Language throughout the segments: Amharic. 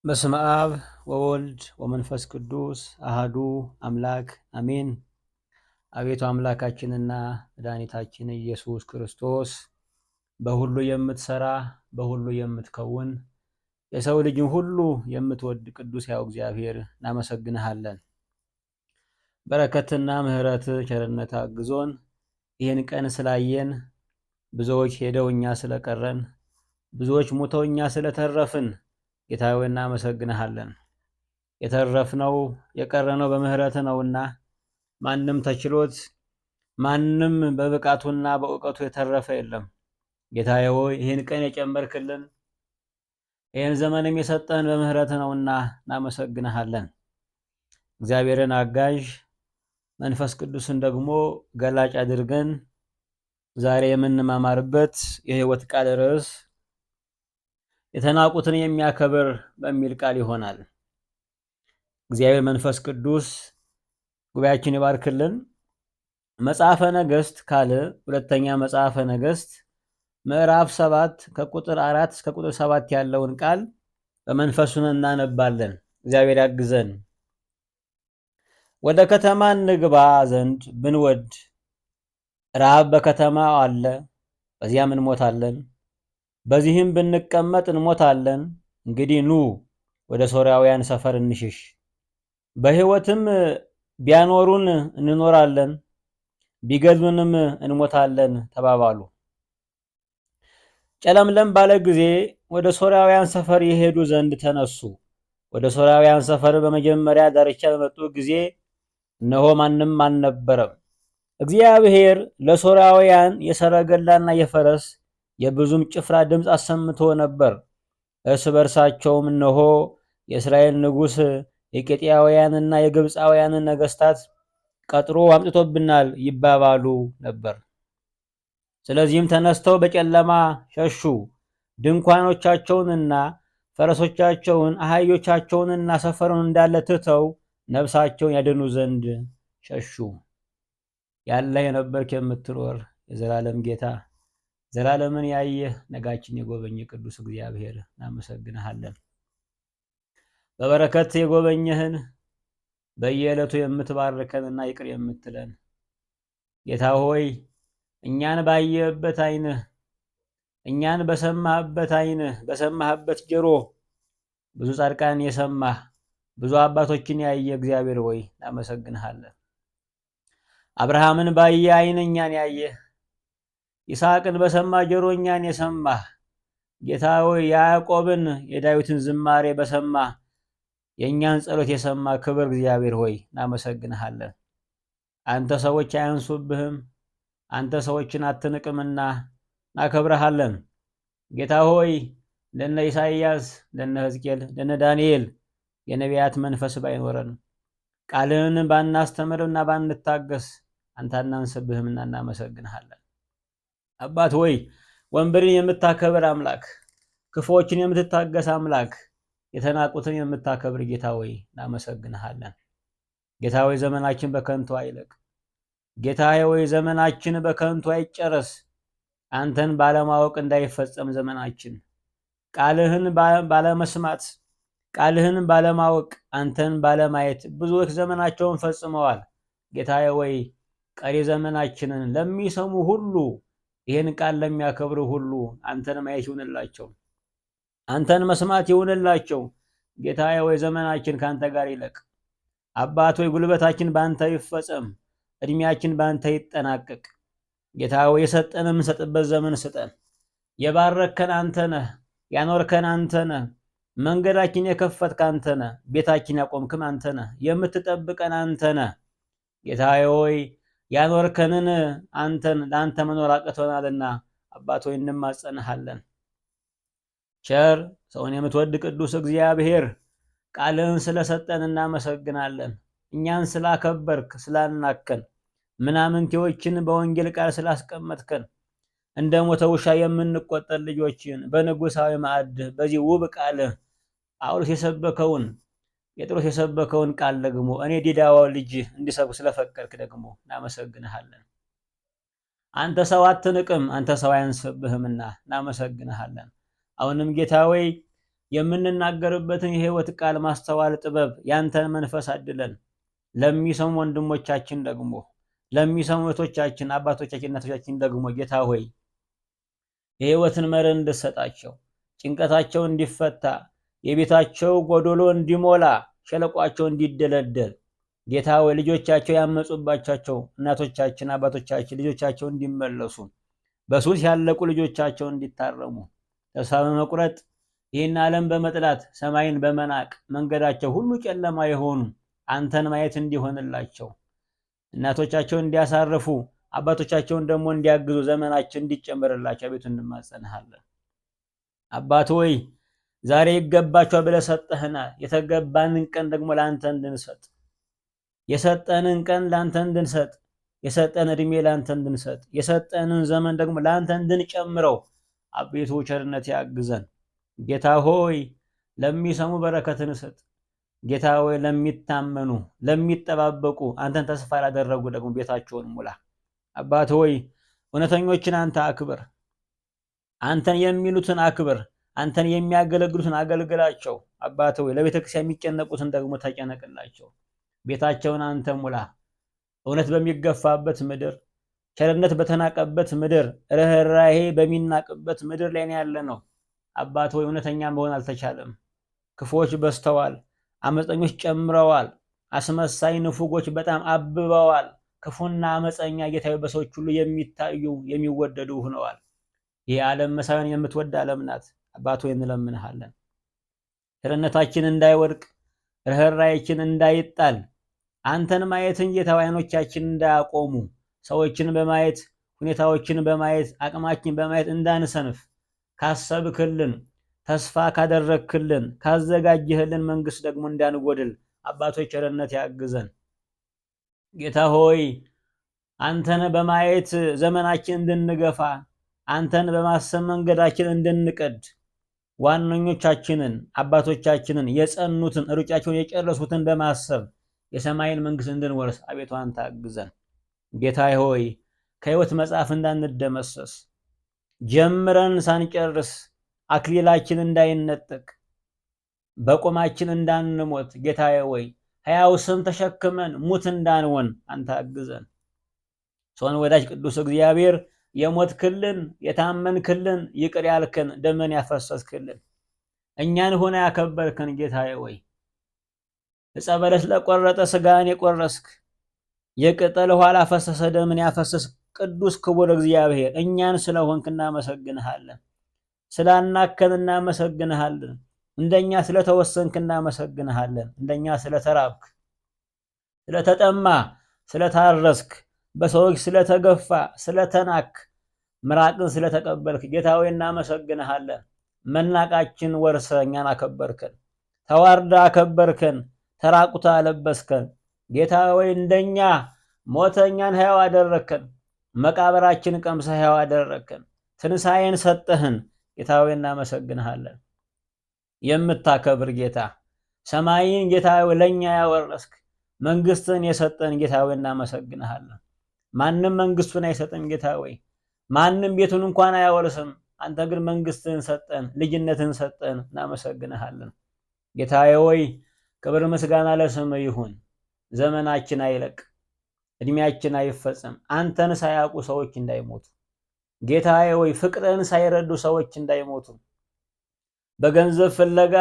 በስመ አብ ወወልድ ወመንፈስ ቅዱስ አሃዱ አምላክ አሜን። አቤቱ አምላካችንና መድኃኒታችን ኢየሱስ ክርስቶስ በሁሉ የምትሰራ በሁሉ የምትከውን የሰው ልጅን ሁሉ የምትወድ ቅዱስ ያው እግዚአብሔር እናመሰግንሃለን። በረከትና ምሕረት ቸርነት አግዞን ይህን ቀን ስላየን፣ ብዙዎች ሄደው እኛ ስለቀረን፣ ብዙዎች ሞተው እኛ ስለተረፍን ጌታ ሆይ እናመሰግንሃለን። የተረፍነው የቀረነው በምህረት ነውና ማንም ተችሎት ማንም በብቃቱና በእውቀቱ የተረፈ የለም። ጌታ ሆይ ይህን ቀን የጨመርክልን ይህን ዘመንም የሰጠን በምህረት ነውና እናመሰግንሃለን። እግዚአብሔርን አጋዥ መንፈስ ቅዱስን ደግሞ ገላጭ አድርገን ዛሬ የምንማማርበት የህይወት ቃል ርዕስ የተናቁትን የሚያከብር በሚል ቃል ይሆናል። እግዚአብሔር መንፈስ ቅዱስ ጉባኤያችን ይባርክልን። መጽሐፈ ነገሥት ካልዕ ሁለተኛ መጽሐፈ ነገሥት ምዕራፍ 7 ከቁጥር 4 እስከ ቁጥር 7 ያለውን ቃል በመንፈሱን እናነባለን። እግዚአብሔር ያግዘን። ወደ ከተማ እንግባ ዘንድ ብንወድ ረሃብ በከተማው አለ፣ በዚያም እንሞታለን። በዚህም ብንቀመጥ እንሞታለን። እንግዲህ ኑ ወደ ሶርያውያን ሰፈር እንሽሽ፣ በሕይወትም ቢያኖሩን እንኖራለን፣ ቢገድሉንም እንሞታለን ተባባሉ። ጨለምለም ባለ ጊዜ ወደ ሶርያውያን ሰፈር የሄዱ ዘንድ ተነሱ። ወደ ሶርያውያን ሰፈር በመጀመሪያ ዳርቻ በመጡ ጊዜ እነሆ ማንም አልነበረም። እግዚአብሔር ለሶርያውያን የሰረገላና የፈረስ የብዙም ጭፍራ ድምፅ አሰምቶ ነበር። እርስ በርሳቸውም እነሆ የእስራኤል ንጉሥ የኬጢያውያንና የግብፃውያንን ነገሥታት ቀጥሮ አምጥቶብናል ይባባሉ ነበር። ስለዚህም ተነስተው በጨለማ ሸሹ። ድንኳኖቻቸውንና ፈረሶቻቸውን አህዮቻቸውንና ሰፈሩን እንዳለ ትተው ነፍሳቸውን ያድኑ ዘንድ ሸሹ። ያለ የነበርክ የምትኖር የዘላለም ጌታ ዘላለምን ያየህ ነጋችን የጎበኘ ቅዱስ እግዚአብሔር እናመሰግንሃለን። በበረከት የጎበኘህን በየዕለቱ የምትባርከንና ይቅር የምትለን ጌታ ሆይ እኛን ባየህበት ዓይንህ እኛን በሰማህበት ዓይንህ በሰማህበት ጆሮ ብዙ ጻድቃን የሰማህ ብዙ አባቶችን ያየ እግዚአብሔር ሆይ እናመሰግንሃለን። አብርሃምን ባየ ዓይን እኛን ያየህ፣ ይስሐቅን በሰማ ጆሮ እኛን የሰማህ ጌታ ሆይ ያዕቆብን የዳዊትን ዝማሬ በሰማ የእኛን ጸሎት የሰማ ክብር እግዚአብሔር ሆይ እናመሰግንሃለን። አንተ ሰዎች አያንሱብህም፣ አንተ ሰዎችን አትንቅምና እናከብረሃለን። ጌታ ሆይ እንደነ ኢሳይያስ እንደነ ሕዝቅኤል እንደነ ዳንኤል የነቢያት መንፈስ ባይኖረን ቃልህን ባናስተምርና ባንታገስ አንተ አናንስብህምና እናመሰግንሃለን። አባት ሆይ ወንበርን የምታከብር አምላክ፣ ክፉዎችን የምትታገስ አምላክ፣ የተናቁትን የምታከብር ጌታ ሆይ እናመሰግንሃለን። ጌታ ሆይ ዘመናችን በከንቱ አይለቅ። ጌታ ሆይ ዘመናችን በከንቱ አይጨረስ። አንተን ባለማወቅ እንዳይፈጸም ዘመናችን ቃልህን ባለመስማት ቃልህን ባለማወቅ አንተን ባለማየት ብዙዎች ዘመናቸውን ፈጽመዋል። ጌታ ሆይ ቀሪ ዘመናችንን ለሚሰሙ ሁሉ ይህን ቃል ለሚያከብሩ ሁሉ አንተን ማየት ይሁንላቸው፣ አንተን መስማት ይሁንላቸው። ጌታ ሆይ ዘመናችን ካንተ ጋር ይለቅ። አባት ሆይ ጉልበታችን ባንተ ይፈጸም፣ እድሜያችን ባንተ ይጠናቀቅ። ጌታ ሆይ የሰጠን የምንሰጥበት ዘመን ስጠን። የባረከን አንተ ነህ፣ ያኖርከን አንተ ነህ፣ መንገዳችን የከፈትክ አንተ ነህ፣ ቤታችን ያቆምክም አንተ ነህ፣ የምትጠብቀን አንተ ነህ። ጌታ ሆይ ያኖርከንን አንተን ለአንተ መኖር አቅቶናልና አባት ሆይ እንማጸንሃለን። ቸር ሰውን የምትወድ ቅዱስ እግዚአብሔር ቃልህን ስለሰጠን እናመሰግናለን። እኛን ስላከበርክ ስላናከን ምናምንቴዎችን በወንጌል ቃል ስላስቀመጥከን እንደ ሞተ ውሻ የምንቆጠር ልጆችን በንጉሳዊ ማዕድ በዚህ ውብ ቃልህ ጳውሎስ የሰበከውን ጴጥሮስ የሰበከውን ቃል ደግሞ እኔ ዲዳዋ ልጅ እንዲሰብክ ስለፈቀድክ ደግሞ እናመሰግንሃለን። አንተ ሰው አትንቅም፣ አንተ ሰው አያንስብህምና እናመሰግንሃለን። አሁንም ጌታ ሆይ የምንናገርበትን የህይወት ቃል ማስተዋል ጥበብ ያንተን መንፈስ አድለን። ለሚሰሙ ወንድሞቻችን ደግሞ ለሚሰሙ እህቶቻችን፣ አባቶቻችን፣ እናቶቻችን ደግሞ ጌታ ሆይ የህይወትን መርህ እንድሰጣቸው፣ ጭንቀታቸው እንዲፈታ፣ የቤታቸው ጎዶሎ እንዲሞላ፣ ሸለቋቸው እንዲደለደል ጌታ ሆይ ልጆቻቸው ያመጹባቸው እናቶቻችን አባቶቻችን ልጆቻቸው እንዲመለሱ፣ በሱስ ያለቁ ልጆቻቸው እንዲታረሙ፣ ተስፋ በመቁረጥ ይህን ዓለም በመጥላት ሰማይን በመናቅ መንገዳቸው ሁሉ ጨለማ የሆኑ አንተን ማየት እንዲሆንላቸው፣ እናቶቻቸው እንዲያሳርፉ፣ አባቶቻቸውን ደግሞ እንዲያግዙ ዘመናቸው እንዲጨመርላቸው ቤቱ እንማጸንሃለን። አባት ሆይ ዛሬ ይገባቸዋል ብለህ ሰጠህናል። የተገባንን ቀን ደግሞ ለአንተ እንድንሰጥ የሰጠንን ቀን ለአንተ እንድንሰጥ የሰጠን እድሜ ለአንተ እንድንሰጥ የሰጠንን ዘመን ደግሞ ለአንተ እንድንጨምረው አቤቱ ቸርነት ያግዘን። ጌታ ሆይ ለሚሰሙ በረከትን ስጥ። ጌታ ሆይ ለሚታመኑ ለሚጠባበቁ አንተን ተስፋ ያላደረጉ ደግሞ ቤታቸውን ሙላ። አባት ሆይ እውነተኞችን አንተ አክብር። አንተን የሚሉትን አክብር። አንተን የሚያገለግሉትን አገልግላቸው። አባት ሆይ ለቤተክርስቲያን የሚጨነቁትን ደግሞ ተጨነቅላቸው። ቤታቸውን አንተ ሙላ። እውነት በሚገፋበት ምድር፣ ቸርነት በተናቀበት ምድር፣ ርኅራኄ በሚናቅበት ምድር ላይ ያለ ነው። አባት ሆይ እውነተኛ መሆን አልተቻለም። ክፉዎች በዝተዋል። አመፀኞች ጨምረዋል። አስመሳይ ንፉጎች በጣም አብበዋል። ክፉና አመፀኛ ጌታዬ በሰዎች ሁሉ የሚታዩ የሚወደዱ ሆነዋል። ይህ ዓለም መሳዩን የምትወድ ዓለም ናት። አባት ሆይ እንለምንሃለን ቸርነታችን እንዳይወድቅ ርኅራኄያችን እንዳይጣል አንተን ማየትን ጌታ ዓይኖቻችን እንዳያቆሙ ሰዎችን በማየት ሁኔታዎችን በማየት አቅማችን በማየት እንዳንሰንፍ ካሰብክልን ተስፋ ካደረክልን ካዘጋጀህልን መንግስት ደግሞ እንዳንጎድል አባቶች ቸርነት ያግዘን። ጌታ ሆይ አንተን በማየት ዘመናችን እንድንገፋ አንተን በማሰብ መንገዳችን እንድንቀድ ዋነኞቻችንን አባቶቻችንን የጸኑትን ሩጫቸውን የጨረሱትን በማሰብ የሰማይን መንግስት እንድንወርስ አቤቱ አንተ አግዘን። ጌታ ሆይ ከሕይወት መጽሐፍ እንዳንደመሰስ ጀምረን ሳንጨርስ አክሊላችን እንዳይነጠቅ በቆማችን እንዳንሞት ጌታ ሆይ ሕያው ስም ተሸክመን ሙት እንዳንሆን አንተ አግዘን። ሰውን ወዳጅ ቅዱስ እግዚአብሔር የሞትክልን የታመንክልን ይቅር ያልክን ደምን ያፈሰስክልን እኛን ሆነ ያከበርክን ጌታ ሆይ ዕፀ በለስ ለቆረጠ ስጋን የቆረስክ የቅጠል ኋላ ፈሰሰ ደምን ያፈሰስ ቅዱስ ክቡር እግዚአብሔር እኛን ስለሆንክ እናመሰግንሃለን። ስላናከን እናመሰግንሃለን። እንደኛ ስለተወሰንክ እናመሰግንሃለን። እንደኛ ስለተራብክ ስለተጠማ ስለታረስክ በሰዎች ስለተገፋ ስለተናክ ምራቅን ስለተቀበልክ ጌታ ሆይ እናመሰግንሃለን። መናቃችን ወርሰ እኛን አከበርከን። ተዋርዳ አከበርከን። ተራቁታ አለበስከን። ጌታ ሆይ እንደኛ ሞተኛን ሕያው አደረከን። መቃብራችን ቀምሰ ሕያው አደረከን። ትንሣኤን ሰጠህን። ጌታ ሆይ እናመሰግንሃለን። የምታከብር ጌታ ሰማይን ጌታ ሆይ ለኛ ያወረስክ መንግስትን የሰጠን ጌታ ሆይ እናመሰግንሃለን። ማንም መንግስቱን አይሰጥም ጌታ ሆይ ማንም ቤቱን እንኳን አያወርስም። አንተ ግን መንግስትን ሰጠን፣ ልጅነትን ሰጠን። እናመሰግንሃለን ጌታ ሆይ ክብር ምስጋና ለስምህ ይሁን። ዘመናችን አይለቅ፣ እድሜያችን አይፈጸም። አንተን ሳያውቁ ሰዎች እንዳይሞቱ ጌታ ሆይ ፍቅርን ሳይረዱ ሰዎች እንዳይሞቱ በገንዘብ ፍለጋ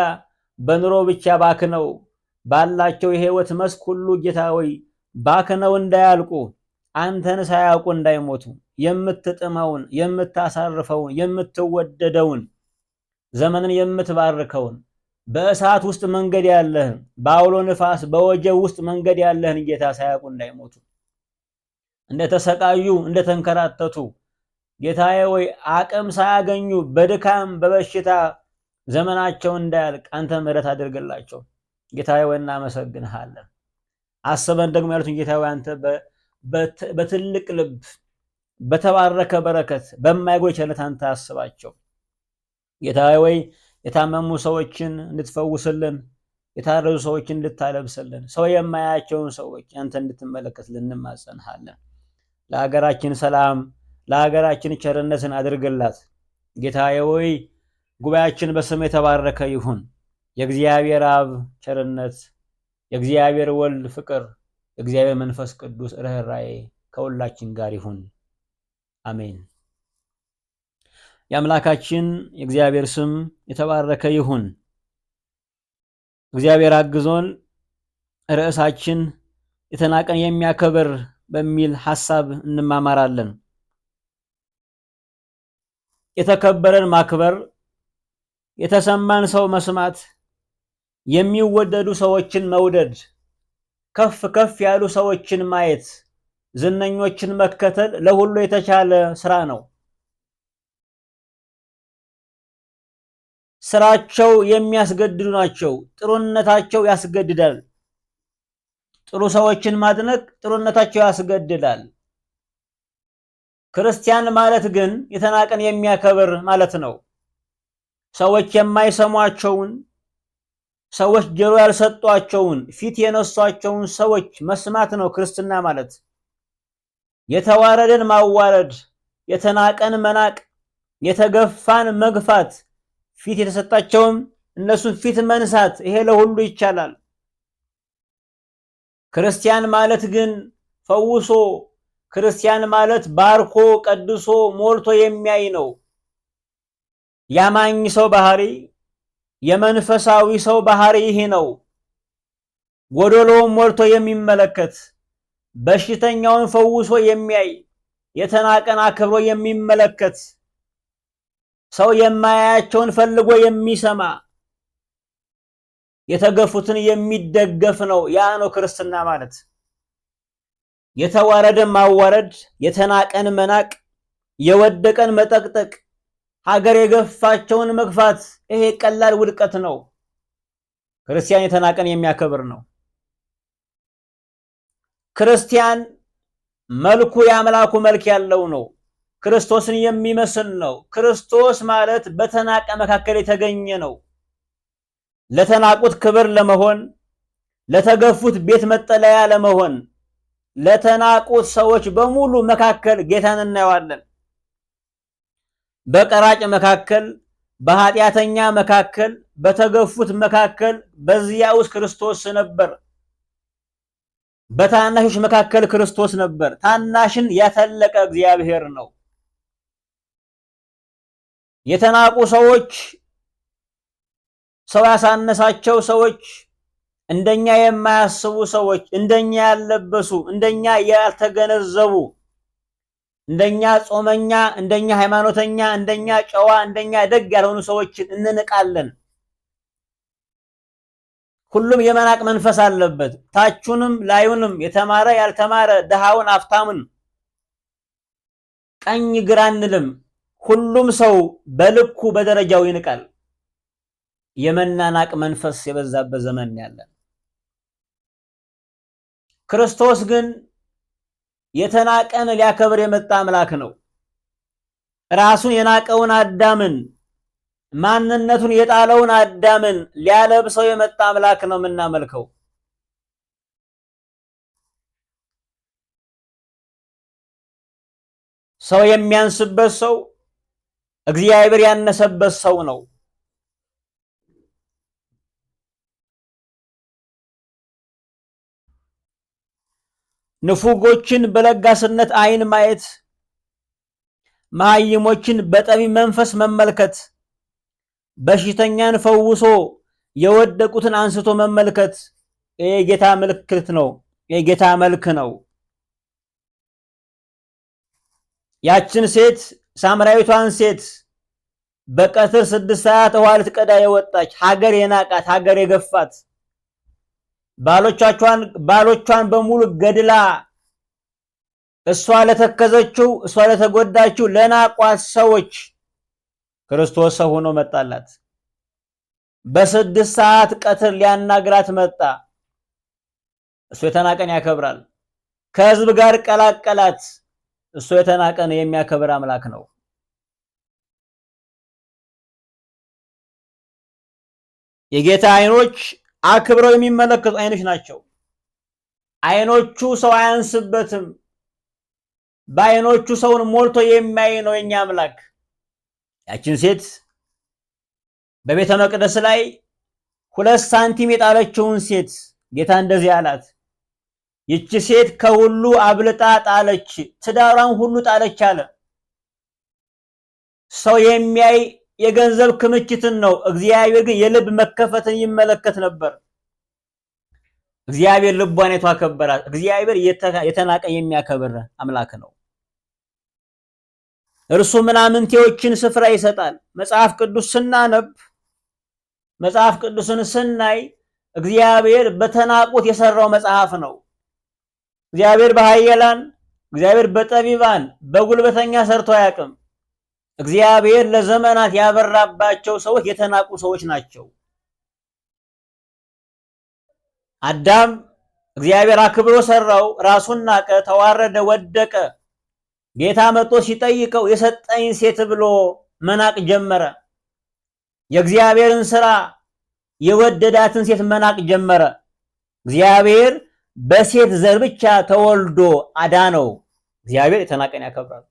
በኑሮ ብቻ ባክነው ባላቸው የህይወት መስክ ሁሉ ጌታ ሆይ ባክነው እንዳያልቁ አንተን ሳያውቁ እንዳይሞቱ የምትጥመውን የምታሳርፈውን የምትወደደውን ዘመንን የምትባርከውን በእሳት ውስጥ መንገድ ያለህን በአውሎ ንፋስ በወጀብ ውስጥ መንገድ ያለህን ጌታ ሳያውቁ እንዳይሞቱ እንደተሰቃዩ እንደተንከራተቱ ጌታዬ ሆይ አቅም ሳያገኙ በድካም በበሽታ ዘመናቸው እንዳያልቅ አንተ ምሕረት አድርግላቸው። ጌታዬ ሆይ እናመሰግንሃለን። አስበን ደግሞ ያሉትን ጌታዬ ሆይ አንተ በትልቅ ልብ በተባረከ በረከት በማይጎል ቸርነት አንተ አስባቸው። ጌታዬ ሆይ የታመሙ ሰዎችን እንድትፈውስልን የታረዙ ሰዎችን እንድታለብስልን ሰው የማያቸውን ሰዎች አንተ እንድትመለከትልን እንማጸንሃለን። ለሀገራችን ሰላም ለሀገራችን ቸርነትን አድርግላት። ጌታዬ ሆይ ጉባኤያችን በስም የተባረከ ይሁን። የእግዚአብሔር አብ ቸርነት፣ የእግዚአብሔር ወልድ ፍቅር፣ የእግዚአብሔር መንፈስ ቅዱስ ርኅራኄ ከሁላችን ጋር ይሁን። አሜን። የአምላካችን የእግዚአብሔር ስም የተባረከ ይሁን። እግዚአብሔር አግዞን ርዕሳችን የተናቀን የሚያከብር በሚል ሐሳብ እንማማራለን። የተከበረን ማክበር፣ የተሰማን ሰው መስማት፣ የሚወደዱ ሰዎችን መውደድ፣ ከፍ ከፍ ያሉ ሰዎችን ማየት፣ ዝነኞችን መከተል ለሁሉ የተቻለ ስራ ነው። ስራቸው የሚያስገድዱ ናቸው። ጥሩነታቸው ያስገድዳል። ጥሩ ሰዎችን ማድነቅ ጥሩነታቸው ያስገድዳል። ክርስቲያን ማለት ግን የተናቀን የሚያከብር ማለት ነው። ሰዎች የማይሰሟቸውን፣ ሰዎች ጆሮ ያልሰጧቸውን፣ ፊት የነሷቸውን ሰዎች መስማት ነው ክርስትና ማለት። የተዋረደን ማዋረድ፣ የተናቀን መናቅ፣ የተገፋን መግፋት፣ ፊት የተሰጣቸውን እነሱን ፊት መንሳት፣ ይሄ ለሁሉ ይቻላል። ክርስቲያን ማለት ግን ፈውሶ፣ ክርስቲያን ማለት ባርኮ ቀድሶ ሞልቶ የሚያይ ነው። ያማኝ ሰው ባህሪ፣ የመንፈሳዊ ሰው ባህሪ ይህ ነው። ጎደሎውን ሞልቶ የሚመለከት፣ በሽተኛውን ፈውሶ የሚያይ፣ የተናቀን አክብሮ የሚመለከት፣ ሰው የማያያቸውን ፈልጎ የሚሰማ፣ የተገፉትን የሚደገፍ ነው። ያ ነው ክርስትና ማለት። የተዋረደን ማዋረድ፣ የተናቀን መናቅ፣ የወደቀን መጠቅጠቅ፣ ሀገር የገፋቸውን መግፋት፣ ይሄ ቀላል ውድቀት ነው። ክርስቲያን የተናቀን የሚያከብር ነው። ክርስቲያን መልኩ የአምላኩ መልክ ያለው ነው። ክርስቶስን የሚመስል ነው። ክርስቶስ ማለት በተናቀ መካከል የተገኘ ነው። ለተናቁት ክብር ለመሆን፣ ለተገፉት ቤት መጠለያ ለመሆን፣ ለተናቁት ሰዎች በሙሉ መካከል ጌታን እናየዋለን። በቀራጭ መካከል፣ በኃጢአተኛ መካከል፣ በተገፉት መካከል በዚያ ውስጥ ክርስቶስ ነበር። በታናሾች መካከል ክርስቶስ ነበር። ታናሽን ያተለቀ እግዚአብሔር ነው። የተናቁ ሰዎች፣ ሰው ያሳነሳቸው ሰዎች፣ እንደኛ የማያስቡ ሰዎች፣ እንደኛ ያልለበሱ፣ እንደኛ ያልተገነዘቡ፣ እንደኛ ጾመኛ፣ እንደኛ ሃይማኖተኛ፣ እንደኛ ጨዋ፣ እንደኛ ደግ ያልሆኑ ሰዎችን እንንቃለን። ሁሉም የመናቅ መንፈስ አለበት። ታቹንም ላዩንም፣ የተማረ ያልተማረ፣ ድሃውን አፍታሙን፣ ቀኝ ግራ አንልም። ሁሉም ሰው በልኩ በደረጃው ይንቃል። የመናናቅ መንፈስ የበዛበት ዘመን ያለን። ክርስቶስ ግን የተናቀን ሊያከብር የመጣ አምላክ ነው። ራሱን የናቀውን አዳምን፣ ማንነቱን የጣለውን አዳምን ሊያለብሰው የመጣ አምላክ ነው የምናመልከው። ሰው የሚያንስበት ሰው እግዚአብሔር ያነሰበት ሰው ነው። ንፉጎችን በለጋስነት ዓይን ማየት፣ መሃይሞችን በጠቢብ መንፈስ መመልከት፣ በሽተኛን ፈውሶ የወደቁትን አንስቶ መመልከት የጌታ ምልክት ነው፣ የጌታ መልክ ነው። ያችን ሴት ሳምራዊቷን ሴት በቀትር 6 ሰዓት ውሃ ልትቀዳ የወጣች ሀገር የናቃት ሀገር የገፋት ባሎቿን በሙሉ ገድላ እሷ ለተከዘችው እሷ ለተጎዳችው ለናቋት ሰዎች ክርስቶስ ሰው ሆኖ መጣላት። በ6 ሰዓት ቀትር ሊያናግራት መጣ። እሱ የተናቀን ያከብራል። ከህዝብ ጋር ቀላቀላት። እሱ የተናቀን የሚያከብር አምላክ ነው። የጌታ አይኖች አክብረው የሚመለከቱ አይኖች ናቸው። አይኖቹ ሰው አያንስበትም። በአይኖቹ ሰውን ሞልቶ የሚያይ ነው የኛ አምላክ። ያችን ሴት በቤተ መቅደስ ላይ 2 ሳንቲም የጣለችውን ሴት ጌታ እንደዚህ አላት፣ ይቺ ሴት ከሁሉ አብልጣ ጣለች፣ ትዳሯን ሁሉ ጣለች አለ። ሰው የሚያይ የገንዘብ ክምችትን ነው። እግዚአብሔር ግን የልብ መከፈትን ይመለከት ነበር። እግዚአብሔር ልቧን አከበራት። እግዚአብሔር የተናቀ የሚያከብር አምላክ ነው። እርሱ ምናምንቴዎችን ስፍራ ይሰጣል። መጽሐፍ ቅዱስ ስናነብ መጽሐፍ ቅዱስን ስናይ እግዚአብሔር በተናቁት የሰራው መጽሐፍ ነው። እግዚአብሔር በኃያላን እግዚአብሔር በጠቢባን በጉልበተኛ ሰርቶ አያውቅም። እግዚአብሔር ለዘመናት ያበራባቸው ሰዎች የተናቁ ሰዎች ናቸው። አዳም እግዚአብሔር አክብሮ ሰራው፣ ራሱን ናቀ፣ ተዋረደ፣ ወደቀ። ጌታ መጥቶ ሲጠይቀው የሰጠኝ ሴት ብሎ መናቅ ጀመረ። የእግዚአብሔርን ስራ የወደዳትን ሴት መናቅ ጀመረ። እግዚአብሔር በሴት ዘር ብቻ ተወልዶ አዳነው። እግዚአብሔር የተናቀን ያከብራል።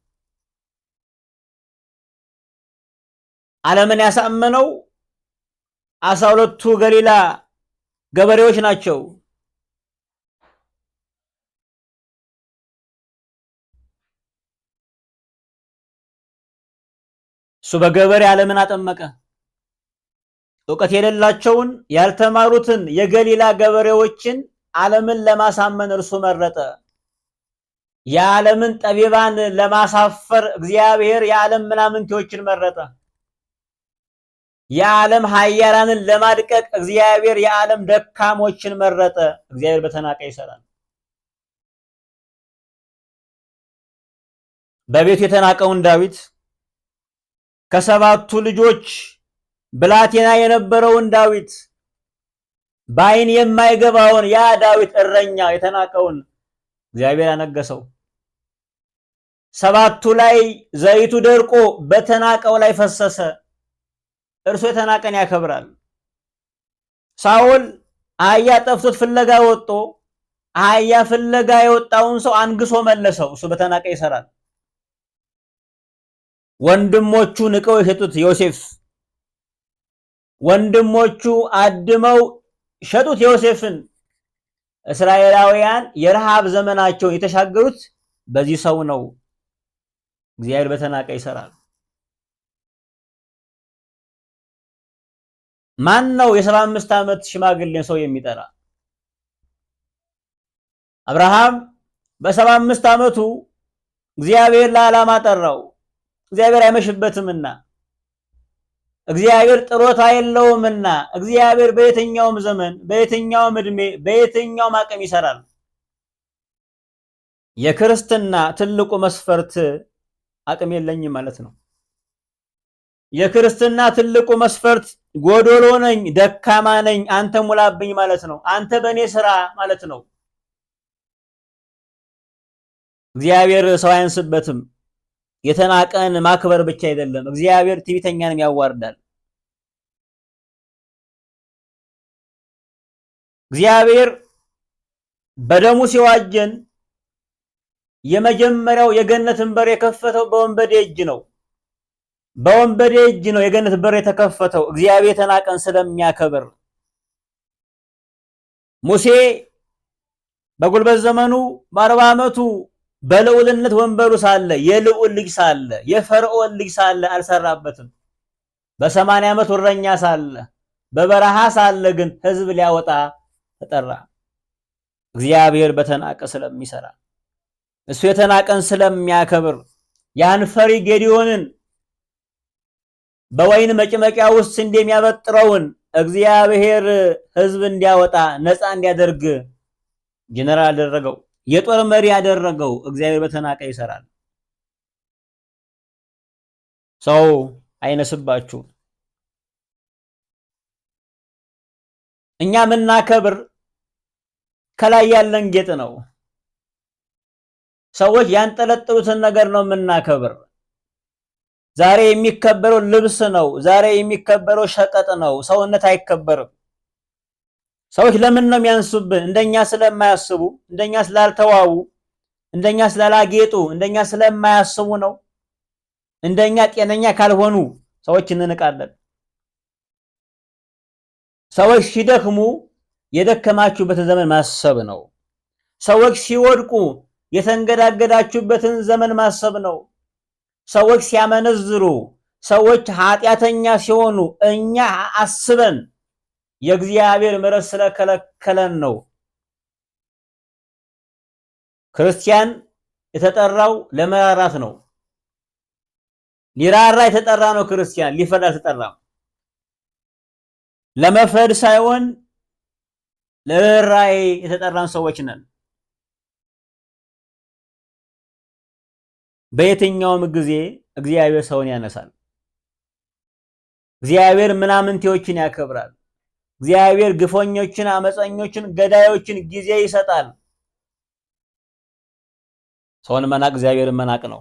ዓለምን ያሳመነው 12ቱ ገሊላ ገበሬዎች ናቸው። እሱ በገበሬ ዓለምን አጠመቀ። ዕውቀት የሌላቸውን ያልተማሩትን የገሊላ ገበሬዎችን ዓለምን ለማሳመን እርሱ መረጠ። የዓለምን ጠቢባን ለማሳፈር እግዚአብሔር የዓለም ምናምንቴዎችን መረጠ። የዓለም ኃያላንን ለማድቀቅ እግዚአብሔር የዓለም ደካሞችን መረጠ። እግዚአብሔር በተናቀ ይሰራል። በቤቱ የተናቀውን ዳዊት ከ7ቱ ልጆች ብላቴና የነበረውን ዳዊት በዓይን የማይገባውን ያ ዳዊት እረኛ የተናቀውን እግዚአብሔር ያነገሰው። 7ቱ ላይ ዘይቱ ደርቆ በተናቀው ላይ ፈሰሰ። እርሱ የተናቀን ያከብራል። ሳኦል አህያ ጠፍቶት ፍለጋ ወጥቶ አህያ ፍለጋ የወጣውን ሰው አንግሶ መለሰው። እሱ በተናቀ ይሰራል። ወንድሞቹ ንቀው የሸጡት ዮሴፍ፣ ወንድሞቹ አድመው ሸጡት ዮሴፍን። እስራኤላውያን የረሃብ ዘመናቸውን የተሻገሩት በዚህ ሰው ነው። እግዚአብሔር በተናቀ ይሰራል። ማን ነው የ75 ዓመት ሽማግሌን ሰው የሚጠራ? አብርሃም በ75 ዓመቱ እግዚአብሔር ለዓላማ ጠራው። እግዚአብሔር አይመሽበትምና እግዚአብሔር ጥሮታ የለውምና እግዚአብሔር በየትኛውም ዘመን በየትኛውም እድሜ በየትኛውም አቅም ይሰራል። የክርስትና ትልቁ መስፈርት አቅም የለኝም ማለት ነው። የክርስትና ትልቁ መስፈርት ጎዶሎ ነኝ፣ ደካማ ነኝ፣ አንተ ሙላብኝ ማለት ነው። አንተ በእኔ ስራ ማለት ነው። እግዚአብሔር ሰው አያንስበትም። የተናቀን ማክበር ብቻ አይደለም፣ እግዚአብሔር ትዕቢተኛንም ያዋርዳል። እግዚአብሔር በደሙ ሲዋጀን የመጀመሪያው የገነትን በር የከፈተው በወንበዴ እጅ ነው። በወንበዴ እጅ ነው የገነት በር የተከፈተው። እግዚአብሔር የተናቀን ስለሚያከብር ሙሴ በጉልበት ዘመኑ በ40 ዓመቱ በልዑልነት ወንበሩ ሳለ የልዑል ልጅ ሳለ የፈርዖን ልጅ ሳለ አልሰራበትም። በ80 ዓመት እረኛ ሳለ በበረሃ ሳለ ግን ሕዝብ ሊያወጣ ተጠራ። እግዚአብሔር በተናቀ ስለሚሰራ እሱ የተናቀን ስለሚያከብር ያን ፈሪ ጌዲዮንን በወይን መጭመቂያ ውስጥ እንደሚያበጥረውን እግዚአብሔር ሕዝብ እንዲያወጣ ነፃ እንዲያደርግ ጀነራል አደረገው። የጦር መሪ ያደረገው እግዚአብሔር በተናቀ ይሰራል። ሰው አይነስባችሁ። እኛ ምናከብር ከላይ ያለን ጌጥ ነው። ሰዎች ያንጠለጠሉትን ነገር ነው ምናከብር። ዛሬ የሚከበረው ልብስ ነው። ዛሬ የሚከበረው ሸቀጥ ነው። ሰውነት አይከበርም። ሰዎች ለምን ነው የሚያንሱብን? እንደኛ ስለማያስቡ፣ እንደኛ ስላልተዋቡ፣ እንደኛ ስላላጌጡ፣ እንደኛ ስለማያስቡ ነው። እንደኛ ጤነኛ ካልሆኑ ሰዎች እንንቃለን። ሰዎች ሲደክሙ የደከማችሁበትን ዘመን ማሰብ ነው። ሰዎች ሲወድቁ የተንገዳገዳችሁበትን ዘመን ማሰብ ነው። ሰዎች ሲያመነዝሩ፣ ሰዎች ኃጢአተኛ ሲሆኑ እኛ አስበን የእግዚአብሔር ምሕረት ስለከለከለን ነው። ክርስቲያን የተጠራው ለመራራት ነው። ሊራራ የተጠራ ነው። ክርስቲያን ሊፈርድ አልተጠራም። ለመፍረድ ሳይሆን ለርኅራኄ የተጠራን ሰዎች ነን። በየትኛውም ጊዜ እግዚአብሔር ሰውን ያነሳል። እግዚአብሔር ምናምንቴዎችን ያከብራል። እግዚአብሔር ግፈኞችን፣ አመፀኞችን፣ ገዳዮችን ጊዜ ይሰጣል። ሰውን መናቅ እግዚአብሔርን መናቅ ነው።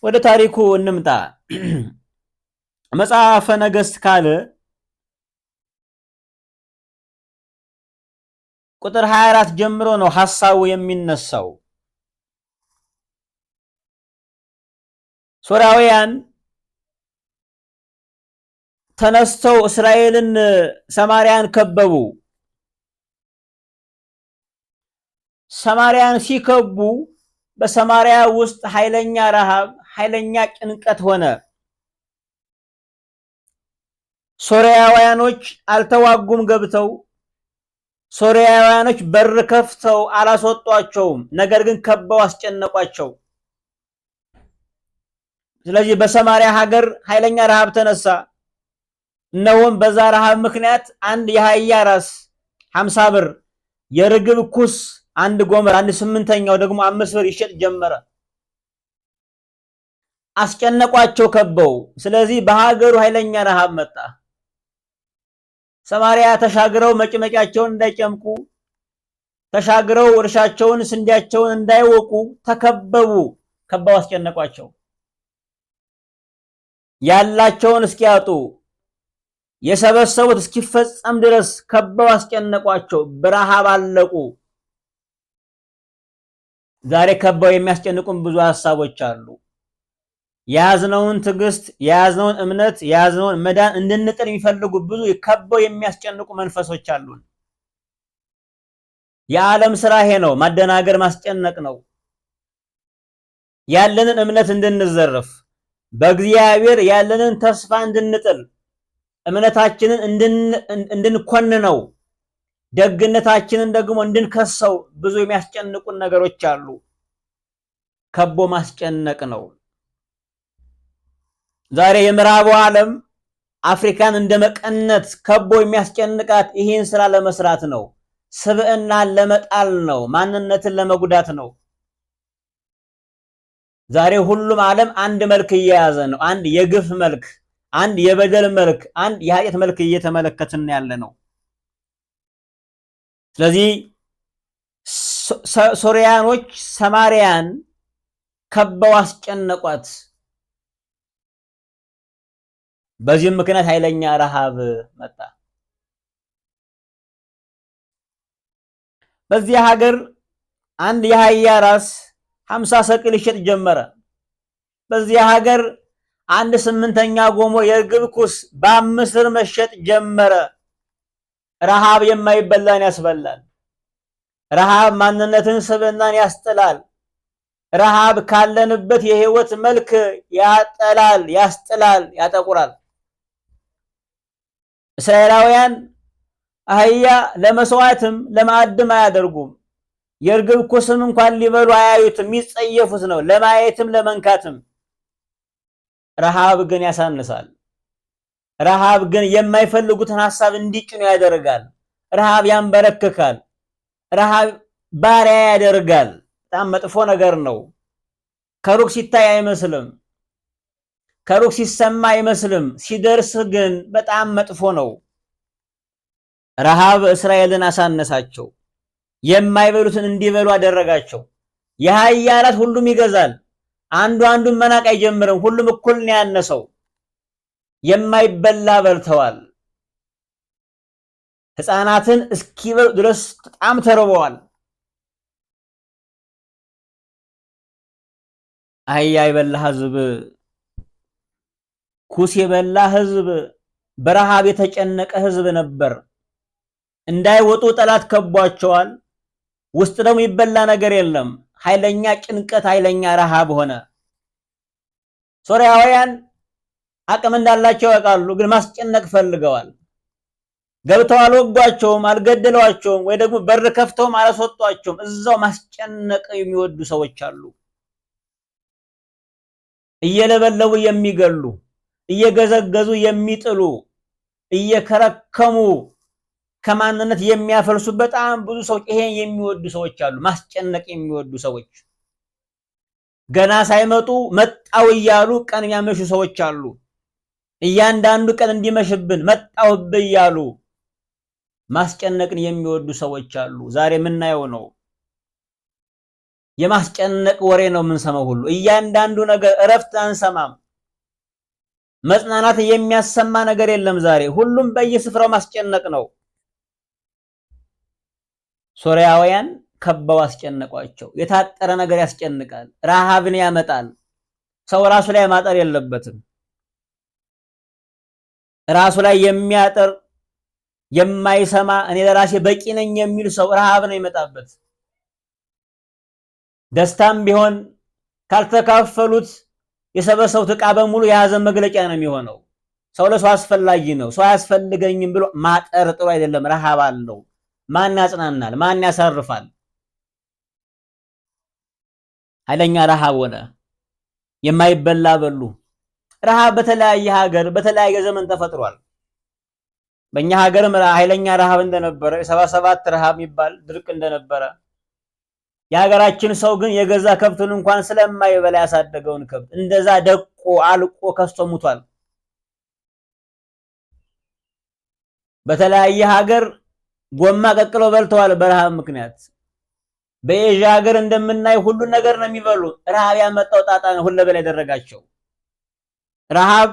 ወደ ታሪኩ እንምጣ። መጽሐፈ ነገሥት ካለ ቁጥር 24 ጀምሮ ነው ሐሳቡ የሚነሳው። ሶርያውያን ተነስተው እስራኤልን ሰማርያን ከበቡ። ሰማርያን ሲከቡ በሰማርያ ውስጥ ኃይለኛ ረሃብ፣ ኃይለኛ ጭንቀት ሆነ። ሶርያውያኖች አልተዋጉም ገብተው። ሶርያውያኖች በር ከፍተው አላስወጧቸውም፣ ነገር ግን ከበው አስጨነቋቸው። ስለዚህ በሰማርያ ሀገር ኃይለኛ ረሃብ ተነሳ። እነሆም በዛ ረሃብ ምክንያት አንድ የአህያ ራስ 50 ብር፣ የርግብ ኩስ አንድ ጎመር 1/8 ደግሞ 5 ብር ይሸጥ ጀመረ። አስጨነቋቸው ከበው። ስለዚህ በሀገሩ ኃይለኛ ረሃብ መጣ። ሰማርያ ተሻግረው መጭመቂያቸውን እንዳይጨምቁ፣ ተሻግረው እርሻቸውን ስንዴያቸውን እንዳይወቁ ተከበቡ። ከበው አስጨነቋቸው። ያላቸውን እስኪያጡ የሰበሰቡት እስኪፈጸም ድረስ ከበው አስጨነቋቸው። በረሃብ አለቁ። ዛሬ ከበው የሚያስጨንቁን ብዙ ሐሳቦች አሉ። የያዝነውን ትዕግስት፣ የያዝነውን እምነት፣ የያዝነውን መዳን እንድንጥል የሚፈልጉ ብዙ ከበው የሚያስጨንቁ መንፈሶች አሉን። የዓለም ስራ ይሄ ነው፣ ማደናገር፣ ማስጨነቅ ነው። ያለንን እምነት እንድንዘርፍ፣ በእግዚአብሔር ያለንን ተስፋ እንድንጥል፣ እምነታችንን እንድንኮንነው፣ ደግነታችንን ደግሞ እንድንከሰው ብዙ የሚያስጨንቁን ነገሮች አሉ። ከቦ ማስጨነቅ ነው። ዛሬ የምዕራቡ ዓለም አፍሪካን እንደ መቀነት ከቦ የሚያስጨንቃት ይህን ስራ ለመስራት ነው። ስብዕናን ለመጣል ነው። ማንነትን ለመጉዳት ነው። ዛሬ ሁሉም ዓለም አንድ መልክ እየያዘ ነው። አንድ የግፍ መልክ፣ አንድ የበደል መልክ፣ አንድ የኃጢአት መልክ እየተመለከትን ያለ ነው። ስለዚህ ሶርያኖች ሰማርያን ከበው አስጨነቋት። በዚህም ምክንያት ኃይለኛ ረሃብ መጣ። በዚህ ሀገር አንድ የአህያ ራስ 50 ሰቅል ይሸጥ ጀመረ። በዚህ ሀገር 1/8 ጎሞ የርግብ ኩስ በ5 ብር መሸጥ ጀመረ። ረሃብ የማይበላን ያስበላል። ረሃብ ማንነትን፣ ስብዕናን ያስጥላል። ረሃብ ካለንበት የህይወት መልክ ያጠላል፣ ያስጥላል፣ ያጠቁራል። እስራኤላውያን አህያ ለመስዋዕትም ለማዕድም አያደርጉም። የርግብ ኩስም እንኳን ሊበሉ አያዩትም፣ የሚጸየፉት ነው፣ ለማየትም ለመንካትም። ረሃብ ግን ያሳንሳል። ረሃብ ግን የማይፈልጉትን ሐሳብ እንዲጭኑ ያደርጋል። ረሃብ ያንበረክካል። ረሃብ ባሪያ ያደርጋል። በጣም መጥፎ ነገር ነው። ከሩቅ ሲታይ አይመስልም፣ ከሩቅ ሲሰማ አይመስልም፣ ሲደርስ ግን በጣም መጥፎ ነው። ረሃብ እስራኤልን አሳነሳቸው። የማይበሉትን እንዲበሉ አደረጋቸው። የአህያ ራስ ሁሉም ይገዛል። አንዱ አንዱን መናቅ አይጀምርም። ሁሉም እኩል ነው ያነሰው። የማይበላ በልተዋል። ሕፃናትን እስኪበሉ ድረስ በጣም ተርበዋል። አህያ የበላ ሕዝብ ኩስ የበላ ህዝብ፣ በረሃብ የተጨነቀ ህዝብ ነበር። እንዳይወጡ ጠላት ከቧቸዋል። ውስጥ ደግሞ ይበላ ነገር የለም። ኃይለኛ ጭንቀት፣ ኃይለኛ ረሃብ ሆነ። ሶርያውያን አቅም እንዳላቸው ያውቃሉ፣ ግን ማስጨነቅ ፈልገዋል። ገብተው አልወጓቸውም፣ አልገደሏቸውም፣ ወይ ደግሞ በር ከፍተውም አላስወጧቸውም። እዛው ማስጨነቅ የሚወዱ ሰዎች አሉ። እየለበለቡ የሚገሉ፣ እየገዘገዙ የሚጥሉ፣ እየከረከሙ ከማንነት የሚያፈልሱ በጣም ብዙ ሰዎች ይሄን የሚወዱ ሰዎች አሉ። ማስጨነቅ የሚወዱ ሰዎች ገና ሳይመጡ መጣው እያሉ ቀን የሚያመሹ ሰዎች አሉ። እያንዳንዱ ቀን እንዲመሽብን መጣውብህ እያሉ ማስጨነቅን የሚወዱ ሰዎች አሉ። ዛሬ የምናየው ነው። የማስጨነቅ ወሬ ነው የምንሰማው ሁሉ። እያንዳንዱ ነገር እረፍት አንሰማም። መጽናናት የሚያሰማ ነገር የለም ዛሬ። ሁሉም በየስፍራው ማስጨነቅ ነው። ሶርያውያን ከበው አስጨነቋቸው። የታጠረ ነገር ያስጨንቃል፣ ረሃብን ያመጣል። ሰው ራሱ ላይ ማጠር የለበትም። ራሱ ላይ የሚያጠር የማይሰማ እኔ ለራሴ በቂ ነኝ የሚል ሰው ረሃብ ነው ይመጣበት። ደስታም ቢሆን ካልተካፈሉት የሰበሰቡት ዕቃ በሙሉ የሀዘን መግለጫ ነው የሚሆነው። ሰው ለሰው አስፈላጊ ነው። ሰው አያስፈልገኝም ብሎ ማጠር ጥሩ አይደለም። ረሃብ አለው። ማን ያጽናናል? ማን ያሳርፋል? ኃይለኛ ረሃብ ሆነ። የማይበላ በሉ። ረሃብ በተለያየ ሀገር በተለያየ ዘመን ተፈጥሯል። በእኛ ሀገርም ኃይለኛ ረሃብ እንደነበረ፣ የ77 ረሃብ የሚባል ድርቅ እንደነበረ፣ የሀገራችን ሰው ግን የገዛ ከብቱን እንኳን ስለማይበላ ያሳደገውን ከብት እንደዛ ደቆ አልቆ ከስቶ ሙቷል። በተለያየ ሀገር ጎማ ቀቅለው በልተዋል በረሃብ ምክንያት። በኤዥያ ሀገር እንደምናይ ሁሉን ነገር ነው የሚበሉ። ረሃብ ያመጣው ጣጣ ነው ሁለበላ ያደረጋቸው። ረሃብ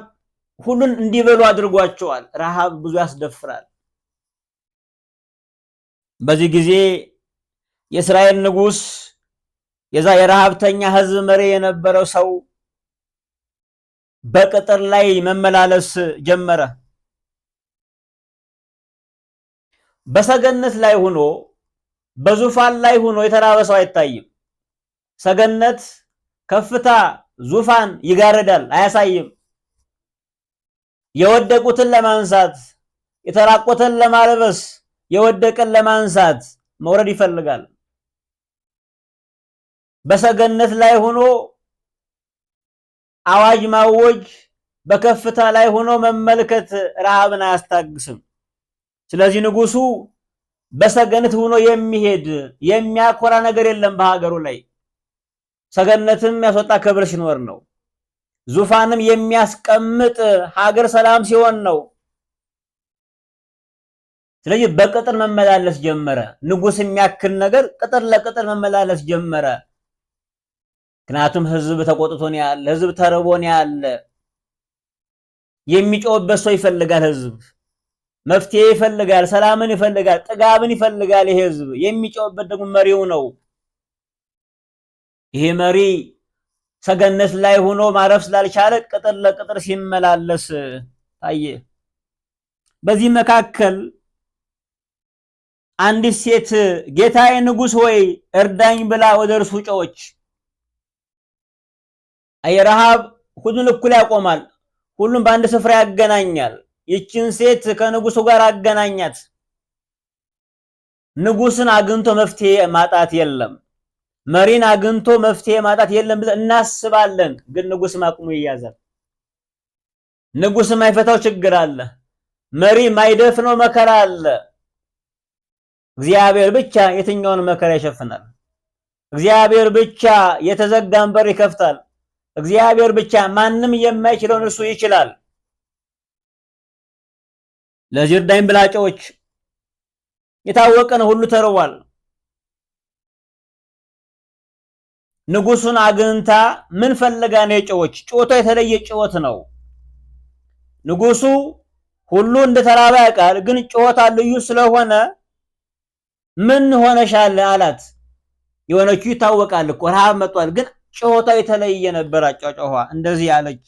ሁሉን እንዲበሉ አድርጓቸዋል። ረሃብ ብዙ ያስደፍራል። በዚህ ጊዜ የእስራኤል ንጉስ የዛ የረሃብተኛ ህዝብ መሪ የነበረው ሰው በቅጥር ላይ መመላለስ ጀመረ። በሰገነት ላይ ሆኖ በዙፋን ላይ ሆኖ የተራበ ሰው አይታይም። ሰገነት ከፍታ ዙፋን ይጋረዳል፣ አያሳይም። የወደቁትን ለማንሳት፣ የተራቆተን ለማልበስ፣ የወደቀን ለማንሳት መውረድ ይፈልጋል። በሰገነት ላይ ሆኖ አዋጅ ማወጅ፣ በከፍታ ላይ ሆኖ መመልከት ረሃብን አያስታግስም። ስለዚህ ንጉሱ በሰገነት ሆኖ የሚሄድ የሚያኮራ ነገር የለም በሀገሩ ላይ። ሰገነትም ያስወጣ ክብር ሲኖር ነው። ዙፋንም የሚያስቀምጥ ሀገር ሰላም ሲሆን ነው። ስለዚህ በቅጥር መመላለስ ጀመረ። ንጉስ የሚያክል ነገር ቅጥር ለቅጥር መመላለስ ጀመረ። ምክንያቱም ህዝብ ተቆጥቶ ነው ያለ፣ ህዝብ ተርቦ ነው ያለ። የሚጮህበት ሰው ይፈልጋል። ህዝብ መፍትሄ ይፈልጋል፣ ሰላምን ይፈልጋል፣ ጥጋብን ይፈልጋል። ይሄ ህዝብ የሚጮህበት ደግሞ መሪው ነው። ይሄ መሪ ሰገነት ላይ ሆኖ ማረፍ ስላልቻለ ቅጥር ለቅጥር ሲመላለስ ታየ። በዚህ መካከል አንዲት ሴት ጌታዬ ንጉስ ሆይ እርዳኝ ብላ ወደ እርሱ ጮኸች። ረሃብ ሁሉን እኩል ያቆማል፣ ሁሉም በአንድ ስፍራ ያገናኛል። ይችን ሴት ከንጉሱ ጋር አገናኛት። ንጉስን አግኝቶ መፍትሄ ማጣት የለም፣ መሪን አግኝቶ መፍትሄ ማጣት የለም ብለን እናስባለን። ግን ንጉስ ማቅሙ ይያዛል። ንጉስ ማይፈታው ችግር አለ፣ መሪ ማይደፍነው መከራ አለ። እግዚአብሔር ብቻ የትኛውን መከራ ይሸፍናል። እግዚአብሔር ብቻ የተዘጋን በር ይከፍታል። እግዚአብሔር ብቻ ማንም የማይችለውን እርሱ ይችላል። ለዚህ እርዳኝ ብላ ጮኸች። የታወቀ ነው፣ ሁሉ ተርቧል። ንጉሱን አግኝታ ምን ፈልጋ ነው የጮኸች? ጮቷ የተለየ ጮት ነው። ንጉሱ ሁሉ እንደተራበ ያውቃል፣ ግን ጮቷ ልዩ ስለሆነ ምን ሆነሻል አላት። የሆነችው ይታወቃል እኮ ረሃብ መጥቷል፣ ግን ጮቷ የተለየ ነበር። አጫጫኋ እንደዚህ አለች።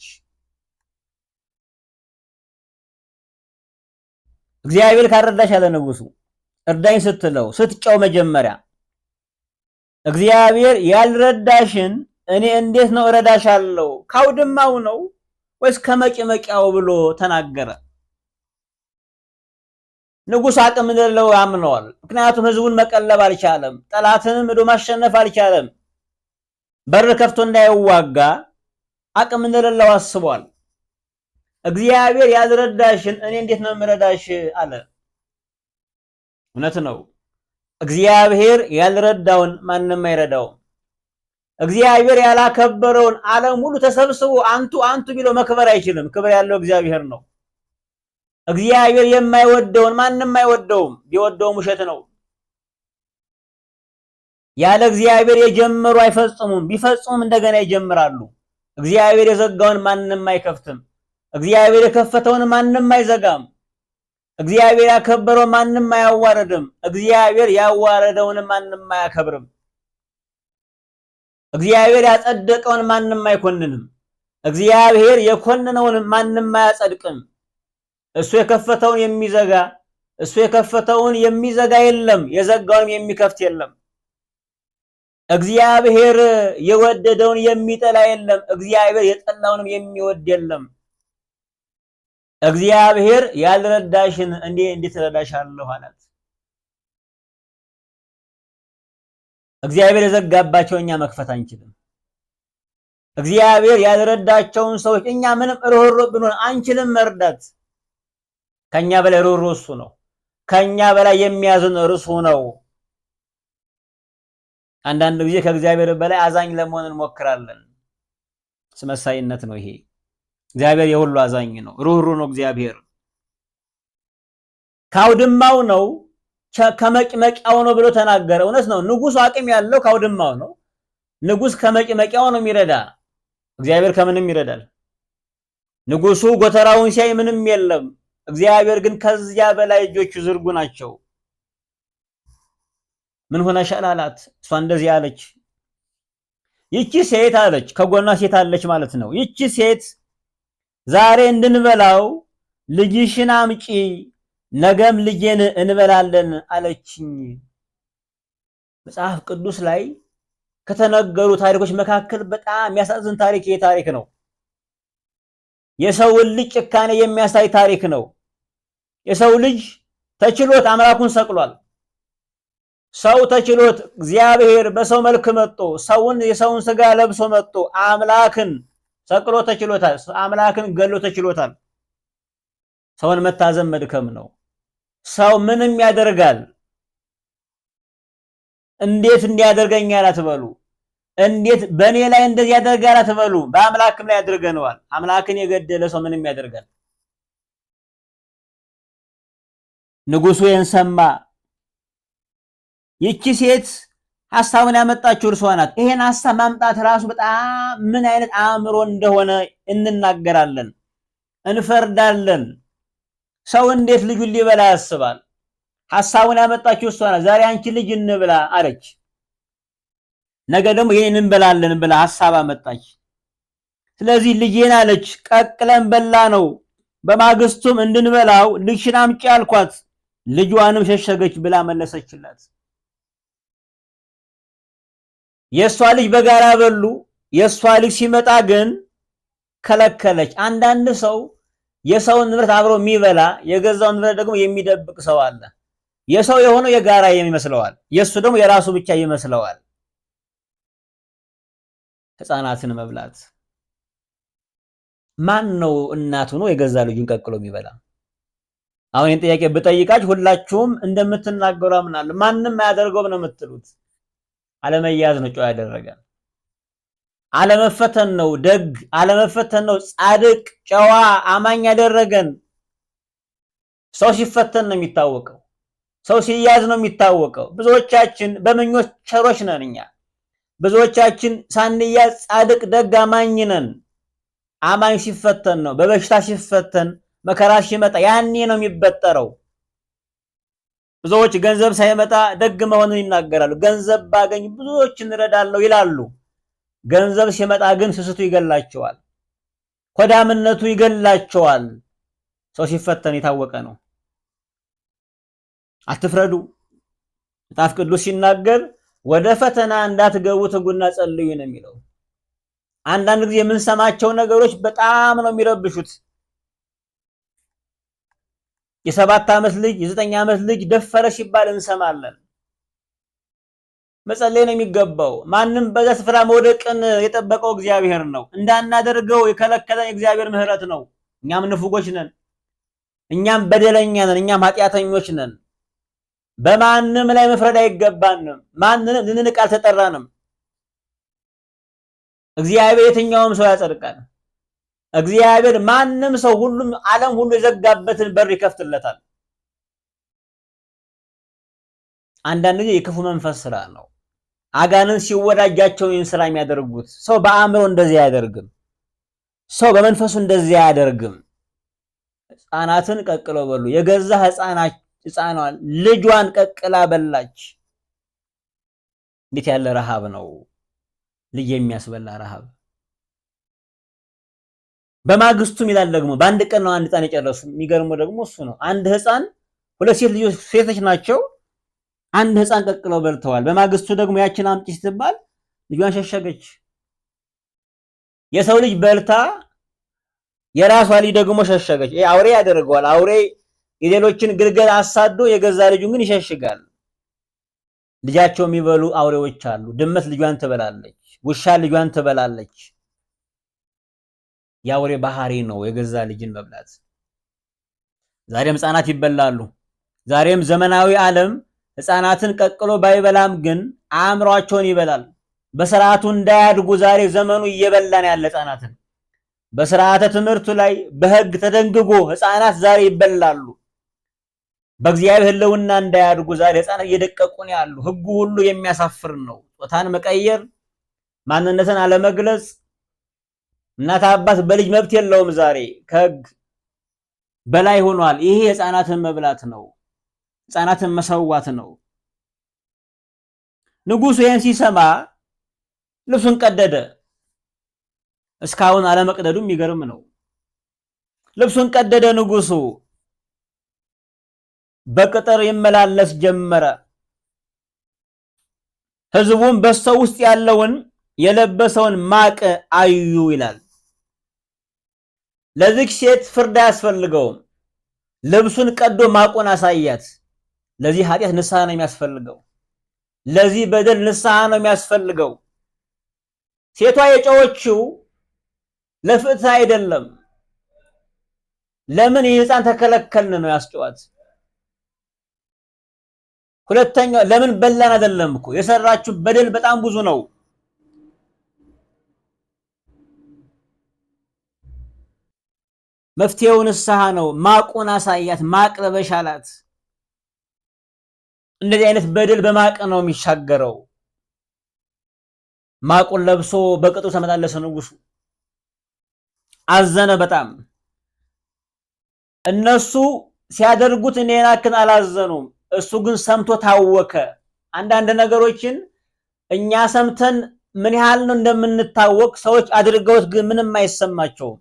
እግዚአብሔር ካልረዳሽ አለ ንጉሱ እርዳኝ ስትለው ስትጨው መጀመሪያ እግዚአብሔር ያልረዳሽን እኔ እንዴት ነው እረዳሻለሁ? ካውድማው ነው ወይስ ከመጭመቂያው ብሎ ተናገረ። ንጉሥ አቅም እንደሌለው ያምነዋል። ምክንያቱም ህዝቡን መቀለብ አልቻለም፣ ጠላትንም ሄዶ ማሸነፍ አልቻለም። በር ከፍቶ እንዳይዋጋ አቅም እንደሌለው አስቧል። እግዚአብሔር ያልረዳሽን እኔ እንዴት ነው የምረዳሽ አለ። እውነት ነው። እግዚአብሔር ያልረዳውን ማንም አይረዳውም። እግዚአብሔር ያላከበረውን ዓለም ሁሉ ተሰብስቦ አንቱ አንቱ ቢለው መክበር አይችልም። ክብር ያለው እግዚአብሔር ነው። እግዚአብሔር የማይወደውን ማንም አይወደውም፣ ቢወደውም ውሸት ነው። ያለ እግዚአብሔር የጀመሩ አይፈጽሙም፣ ቢፈጽሙም እንደገና ይጀምራሉ። እግዚአብሔር የዘጋውን ማንም አይከፍትም፣ እግዚአብሔር የከፈተውን ማንም አይዘጋም። እግዚአብሔር ያከበረው ማንም አያዋረድም፣ እግዚአብሔር ያዋረደውን ማንም አያከብርም። እግዚአብሔር ያጸደቀውን ማንም አይኮንንም፣ እግዚአብሔር የኮነነውን ማንም አያጸድቅም። እሱ የከፈተውን የሚዘጋ የለም፣ የዘጋውንም የሚከፍት የለም። እግዚአብሔር የወደደውን የሚጠላ የለም፣ እግዚአብሔር የጠላውንም የሚወድ የለም። እግዚአብሔር ያልረዳሽን እንዴት እረዳሻለሁ አላት። እግዚአብሔር የዘጋባቸው እኛ መክፈት አንችልም። እግዚአብሔር ያልረዳቸውን ሰዎች እኛ ምንም ርኅሩህ ብንሆን አንችልም መርዳት። ከኛ በላይ ርኅሩህ እሱ ነው። ከኛ በላይ የሚያዝን እርሱ ነው። አንዳንድ ጊዜ ከእግዚአብሔር በላይ አዛኝ ለመሆን እንሞክራለን። አስመሳይነት ነው ይሄ። እግዚአብሔር የሁሉ አዛኝ ነው፣ ርኅሩህ ነው። እግዚአብሔር ካውድማው ነው ከመጭመቂያው ነው ብሎ ተናገረ። እውነት ነው። ንጉሱ አቅም ያለው ካውድማው ነው። ንጉስ ከመጭመቂያው ነው የሚረዳ። እግዚአብሔር ከምንም ይረዳል። ንጉሱ ጎተራውን ሲያይ ምንም የለም። እግዚአብሔር ግን ከዚያ በላይ እጆቹ ዝርጉ ናቸው። ምን ሆነሻል አላት። እሷ እንደዚህ አለች። ይቺ ሴት አለች፣ ከጎኗ ሴት አለች ማለት ነው። ይቺ ሴት ዛሬ እንድንበላው ልጅሽን አምጪ፣ ነገም ልጄን እንበላለን አለችኝ። መጽሐፍ ቅዱስ ላይ ከተነገሩ ታሪኮች መካከል በጣም የሚያሳዝን ታሪክ ይሄ ታሪክ ነው። የሰው ልጅ ጭካኔ የሚያሳይ ታሪክ ነው። የሰው ልጅ ተችሎት አምላኩን ሰቅሏል። ሰው ተችሎት እግዚአብሔር በሰው መልክ መጥቶ የሰውን ስጋ ለብሶ መጥቶ አምላክን ሰቅሎ ተችሎታል። አምላክን ገሎ ተችሎታል። ሰውን መታዘብ መድከም ነው። ሰው ምንም ያደርጋል። እንዴት እንዲያደርገኛል አትበሉ። እንዴት በእኔ ላይ እንደዚህ ያደርጋል አትበሉ። በአምላክም ላይ ያደርገነዋል። አምላክን የገደለ ሰው ምንም ያደርጋል። ንጉሱ ይህን ሰማ። ይቺ ሴት ሐሳቡን ያመጣችው እርሷ ናት። ይሄን ሐሳብ ማምጣት ራሱ በጣም ምን አይነት አእምሮ እንደሆነ እንናገራለን፣ እንፈርዳለን። ሰው እንዴት ልጁን ሊበላ ያስባል? ሐሳቡን ያመጣችው እሷ ናት። ዛሬ አንቺ ልጅ እንብላ አለች፣ ነገ ደግሞ ይሄን እንበላለን ብላ ሐሳብ አመጣች። ስለዚህ ልጄን አለች ቀቅለን በላ ነው። በማግስቱም እንድንበላው ልጅሽን አምጪ አልኳት፣ ልጇንም ሸሸገች ብላ መለሰችላት። የሷ ልጅ በጋራ በሉ። የሷ ልጅ ሲመጣ ግን ከለከለች። አንዳንድ ሰው የሰውን ንብረት አብሮ የሚበላ የገዛውን ንብረት ደግሞ የሚደብቅ ሰው አለ። የሰው የሆነው የጋራ ይመስለዋል፣ የሱ ደግሞ የራሱ ብቻ ይመስለዋል። ሕፃናትን መብላት ማን ነው እናት ሆኖ የገዛ ልጁን ቀቅሎ የሚበላ? አሁን ይህን ጥያቄ ብጠይቃችሁ ሁላችሁም እንደምትናገሩ አምናለሁ። ማንም አያደርገውም ነው የምትሉት። አለመያዝ ነው ጨዋ ያደረገን። አለመፈተን ነው ደግ፣ አለመፈተን ነው ጻድቅ፣ ጨዋ አማኝ ያደረገን። ሰው ሲፈተን ነው የሚታወቀው። ሰው ሲያዝ ነው የሚታወቀው። ብዙዎቻችን በምኞት ቸሮች ነን። እኛ ብዙዎቻችን ሳንያዝ ጻድቅ ደግ አማኝ ነን። አማኝ ሲፈተን ነው፣ በበሽታ ሲፈተን፣ መከራ ሲመጣ ያኔ ነው የሚበጠረው። ብዙዎች ገንዘብ ሳይመጣ ደግ መሆኑን ይናገራሉ። ገንዘብ ባገኝ ብዙዎችን እረዳለሁ ይላሉ። ገንዘብ ሲመጣ ግን ስስቱ ይገላቸዋል፣ ኮዳምነቱ ይገላቸዋል። ሰው ሲፈተን የታወቀ ነው። አትፍረዱ። መጽሐፍ ቅዱስ ሲናገር ወደ ፈተና እንዳትገቡ ትጉና ጸልዩ ነው የሚለው። አንዳንድ ጊዜ የምንሰማቸው ነገሮች በጣም ነው የሚረብሹት። የ7 ዓመት ልጅ የ9 ዓመት ልጅ ደፈረ ሲባል እንሰማለን። መጸለይ ነው የሚገባው። ማንም በዛ ስፍራ መውደቅን የጠበቀው እግዚአብሔር ነው። እንዳናደርገው የከለከለን እግዚአብሔር ምሕረት ነው። እኛም ንፉጎች ነን፣ እኛም በደለኛ ነን፣ እኛም ኃጢአተኞች ነን። በማንም ላይ መፍረድ አይገባንም። ማንንም ልንንቅ አልተጠራንም። እግዚአብሔር የትኛውም ሰው ያጸድቃል። እግዚአብሔር ማንም ሰው ሁሉም ዓለም ሁሉ የዘጋበትን በር ይከፍትለታል። አንዳንድ ጊዜ የክፉ መንፈስ ስራ ነው። አጋንንት ሲወዳጃቸው ይህን ስራ የሚያደርጉት። ሰው በአእምሮ እንደዚህ አያደርግም። ሰው በመንፈሱ እንደዚህ አያደርግም። ሕፃናትን ቀቅለው በሉ። የገዛ ሕፃኗን ልጇን ቀቅላ በላች። እንዴት ያለ ረሃብ ነው! ልጅ የሚያስበላ ረሃብ። በማግስቱም ይላል ደግሞ በአንድ ቀን ነው አንድ ሕፃን የጨረሱ። የሚገርመው ደግሞ እሱ ነው። አንድ ሕፃን፣ 2 ሴቶች ናቸው። አንድ ሕፃን ቀቅለው በልተዋል። በማግስቱ ደግሞ ያችን አምጪ ስትባል ልጇን ሸሸገች። የሰው ልጅ በልታ የራሷ ልጅ ደግሞ ሸሸገች። አውሬ ያደርገዋል። አውሬ የሌሎችን ግልገል አሳዶ የገዛ ልጁን ግን ይሸሽጋል። ልጃቸው የሚበሉ አውሬዎች አሉ። ድመት ልጇን ትበላለች፣ ውሻ ልጇን ትበላለች። የአውሬ ባህሪ ነው የገዛ ልጅን መብላት። ዛሬም ሕፃናት ይበላሉ። ዛሬም ዘመናዊ ዓለም ሕፃናትን ቀቅሎ ባይበላም ግን አእምሯቸውን ይበላል። በስርዓቱ እንዳያድጉ ዛሬ ዘመኑ እየበላን ያለ ሕፃናትን በስርዓተ ትምህርቱ ላይ በሕግ ተደንግጎ ሕፃናት ዛሬ ይበላሉ። በእግዚአብሔር ሕልውና እንዳያድጉ ዛሬ ሕፃናት እየደቀቁ ነው ያሉ። ሕጉ ሁሉ የሚያሳፍር ነው። ጾታን መቀየር፣ ማንነትን አለመግለጽ፣ እናት አባት በልጅ መብት የለውም። ዛሬ ከሕግ በላይ ሆኗል። ይሄ ሕፃናትን መብላት ነው። ሕፃናትን መሰዋት ነው። ንጉሡ ይህን ሲሰማ ልብሱን ቀደደ። እስካሁን አለመቅደዱ የሚገርም ነው። ልብሱን ቀደደ ንጉሡ። በቅጥር ይመላለስ ጀመረ። ሕዝቡም በሰው ውስጥ ያለውን የለበሰውን ማቅ አዩ ይላል። ለዚች ሴት ፍርድ አያስፈልገውም። ልብሱን ቀዶ ማቁን አሳያት። ለዚህ ኃጢአት ንስሐ ነው የሚያስፈልገው። ለዚህ በደል ንስሐ ነው የሚያስፈልገው። ሴቷ የጮኸችው ለፍትህ አይደለም። ለምን ይህ ሕፃን ተከለከልን ነው ያስጨዋት። ሁለተኛው ለምን በላን አይደለም እኮ የሰራችው በደል በጣም ብዙ ነው። መፍትሄው ንስሐ ነው። ማቁን አሳያት፣ ማቅ ለበሽ አላት። እንደዚህ አይነት በደል በማቅ ነው የሚሻገረው። ማቁን ለብሶ በቅጡ ተመላለሰ ንጉሡ። አዘነ በጣም። እነሱ ሲያደርጉት እኔን ያክል አላዘኑም። እሱ ግን ሰምቶ ታወከ። አንዳንድ ነገሮችን እኛ ሰምተን ምን ያህል ነው እንደምንታወቅ ሰዎች አድርገውት ግን ምንም አይሰማቸውም።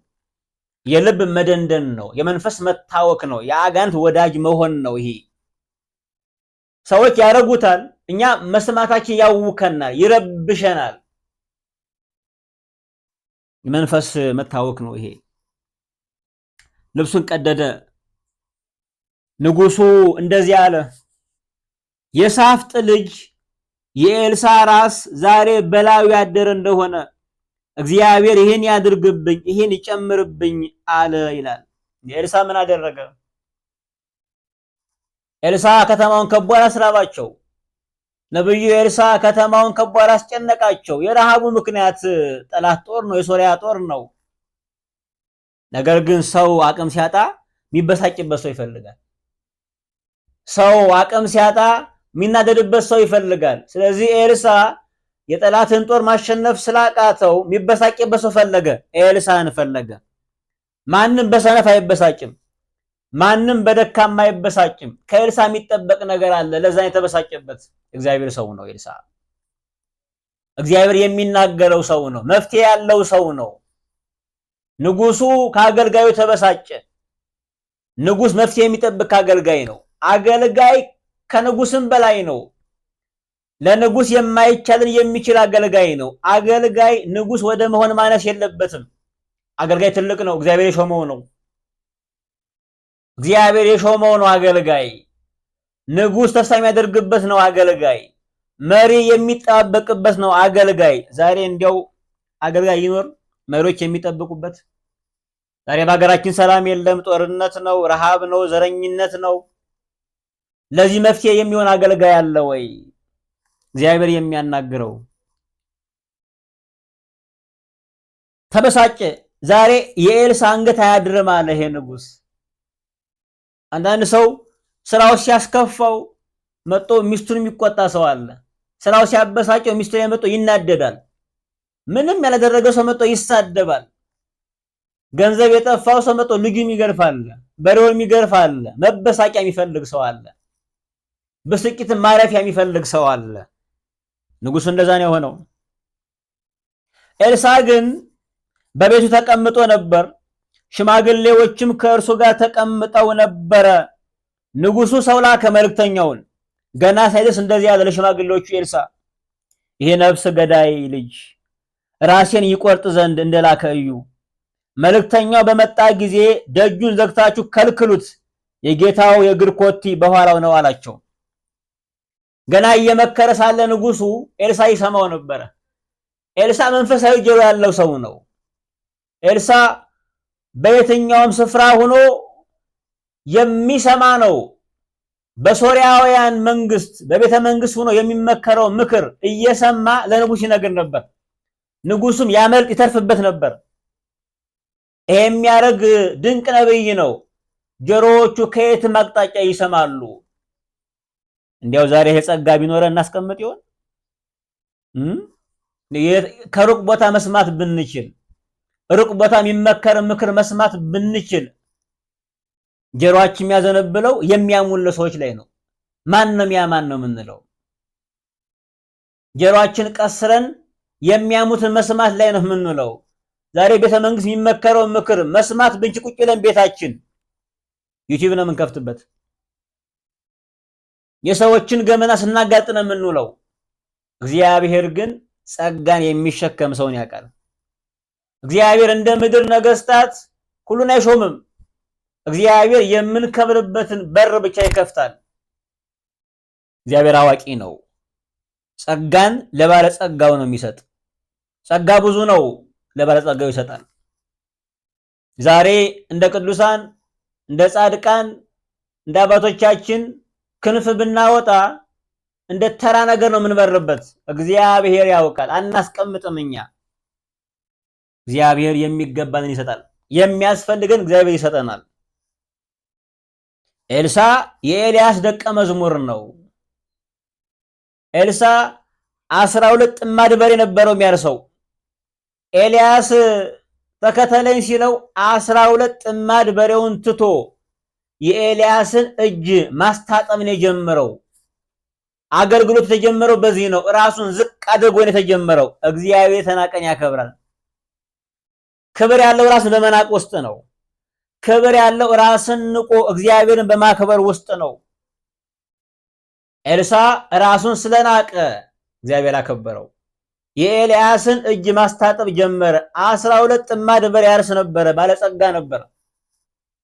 የልብ መደንደን ነው፣ የመንፈስ መታወክ ነው፣ የአጋንንት ወዳጅ መሆን ነው። ይሄ ሰዎች ያደርጉታል፣ እኛ መስማታችን ያውከናል፣ ይረብሸናል። የመንፈስ መታወክ ነው ይሄ። ልብሱን ቀደደ። ንጉሡ እንደዚህ አለ፣ የሳፍጥ ልጅ የኤልሳ ራስ ዛሬ በላዩ ያደረ እንደሆነ እግዚአብሔር ይሄን ያድርግብኝ፣ ይሄን ይጨምርብኝ አለ ይላል። ኤልሳ ምን አደረገ? ኤልሳ ከተማውን ከቦ አላስራባቸው። ነብዩ ኤልሳ ከተማውን ከቦ አላስጨነቃቸው። የረሃቡ ምክንያት ጠላት ጦር ነው፣ የሶሪያ ጦር ነው። ነገር ግን ሰው አቅም ሲያጣ የሚበሳጭበት ሰው ይፈልጋል። ሰው አቅም ሲያጣ የሚናደድበት ሰው ይፈልጋል። ስለዚህ ኤልሳ የጠላትን ጦር ማሸነፍ ስላቃተው የሚበሳጭበት ሰው ፈለገ። ኤልሳን ፈለገ። ማንም በሰነፍ አይበሳጭም። ማንም በደካማ አይበሳጭም። ከኤልሳ የሚጠበቅ ነገር አለ። ለዛ የተበሳጨበት እግዚአብሔር ሰው ነው። ኤልሳ እግዚአብሔር የሚናገረው ሰው ነው። መፍትሄ ያለው ሰው ነው። ንጉሡ ከአገልጋዩ ተበሳጨ። ንጉሥ መፍትሄ የሚጠብቅ አገልጋይ ነው። አገልጋይ ከንጉስም በላይ ነው። ለንጉስ የማይቻልን የሚችል አገልጋይ ነው። አገልጋይ ንጉስ ወደ መሆን ማነስ የለበትም። አገልጋይ ትልቅ ነው። እግዚአብሔር የሾመው ነው። እግዚአብሔር የሾመው ነው አገልጋይ። ንጉስ ተስፋ የሚያደርግበት ነው አገልጋይ። መሪ የሚጠባበቅበት ነው አገልጋይ። ዛሬ እንዲያው አገልጋይ ይኖር መሪዎች የሚጠብቁበት? ዛሬ በሀገራችን ሰላም የለም፣ ጦርነት ነው፣ ረሃብ ነው፣ ዘረኝነት ነው። ለዚህ መፍትሄ የሚሆን አገልጋይ አለ ወይ? እግዚአብሔር የሚያናግረው ተበሳጨ። ዛሬ የኤልሳ አንገት አያድርም አለ ይሄ ንጉስ። አንዳንድ ሰው ስራው ሲያስከፋው መጥቶ ሚስቱን የሚቆጣ ሰው አለ። ስራው ሲያበሳጨው ሚስቱ ላይ መጥቶ ይናደዳል። ምንም ያላደረገ ሰው መጥቶ ይሳደባል። ገንዘብ የጠፋው ሰው መጥቶ ልጁን ይገርፋል፣ በሬውን ይገርፋል። መበሳቂያ የሚፈልግ ሰው አለ። ብስጭት ማረፊያ የሚፈልግ ሰው አለ። ንጉሱ እንደዛ ነው የሆነው። ኤልሳ ግን በቤቱ ተቀምጦ ነበር። ሽማግሌዎችም ከእርሱ ጋር ተቀምጠው ነበረ። ንጉሱ ሰው ላከ መልእክተኛውን። ገና ሳይደርስ እንደዚህ ያለ ለሽማግሌዎቹ ኤልሳ ይሄ ነፍስ ገዳይ ልጅ ራሴን ይቆርጥ ዘንድ እንደላከ እዩ። መልእክተኛው በመጣ ጊዜ ደጁን ዘግታችሁ ከልክሉት፣ የጌታው የእግር ኮቴ በኋላው ነው አላቸው። ገና እየመከረ ሳለ ንጉሱ ኤልሳ ይሰማው ነበረ። ኤልሳ መንፈሳዊ ጆሮ ያለው ሰው ነው። ኤልሳ በየትኛውም ስፍራ ሆኖ የሚሰማ ነው። በሶርያውያን መንግስት በቤተ መንግስት ሆኖ የሚመከረው ምክር እየሰማ ለንጉስ ይነግር ነበር። ንጉሱም ያመልጥ ይተርፍበት ነበር። ይሄ የሚያደርግ ድንቅ ነብይ ነው። ጆሮዎቹ ከየትም አቅጣጫ ይሰማሉ። እንዲያው ዛሬ ይሄ ጸጋ ቢኖረን እናስቀምጥ ይሆን? ከሩቅ ቦታ መስማት ብንችል፣ ሩቅ ቦታ የሚመከር ምክር መስማት ብንችል፣ ጆሮአችን የሚያዘነብለው የሚያሙን ሰዎች ላይ ነው። ማን ነው የሚያማን ነው የምንለው? ጆሮአችን ቀስረን የሚያሙትን መስማት ላይ ነው የምንውለው። ዛሬ ቤተ መንግስት የሚመከረው ምክር መስማት ብንችል ቁጭ ብለን ቤታችን ዩቲዩብ ነው የምንከፍትበት። የሰዎችን ገመና ስናጋልጥ ነው የምንውለው። እግዚአብሔር ግን ጸጋን የሚሸከም ሰውን ያውቃል። እግዚአብሔር እንደ ምድር ነገስታት ሁሉን አይሾምም። እግዚአብሔር የምንከብርበትን በር ብቻ ይከፍታል። እግዚአብሔር አዋቂ ነው። ጸጋን ለባለጸጋው ነው የሚሰጥ። ጸጋ ብዙ ነው፣ ለባለጸጋው ይሰጣል። ዛሬ እንደ ቅዱሳን እንደ ጻድቃን እንደ አባቶቻችን ክንፍ ብናወጣ እንደ ተራ ነገር ነው የምንበርበት። እግዚአብሔር ያውቃል፣ አናስቀምጥም እኛ። እግዚአብሔር የሚገባንን ይሰጣል፣ የሚያስፈልገን እግዚአብሔር ይሰጠናል። ኤልሳ የኤልያስ ደቀ መዝሙር ነው። ኤልሳ 12 ጥማድ በሬ ነበረው የሚያርሰው። ኤልያስ ተከተለኝ ሲለው 12 ጥማድ በሬውን ትቶ የኤልያስን እጅ ማስታጠብ ነው የጀመረው። አገልግሎት የተጀመረው በዚህ ነው። ራሱን ዝቅ አድርጎ ነው የተጀመረው። እግዚአብሔር ተናቀን ያከብራል። ክብር ያለው ራስን በመናቅ ውስጥ ነው። ክብር ያለው ራስን ንቆ እግዚአብሔርን በማክበር ውስጥ ነው። ኤልሳ ራሱን ስለናቀ እግዚአብሔር አከበረው። የኤልያስን እጅ ማስታጠብ ጀመረ። 12 ጥማድ በሬ ያርስ ነበረ፣ ባለጸጋ ነበረ።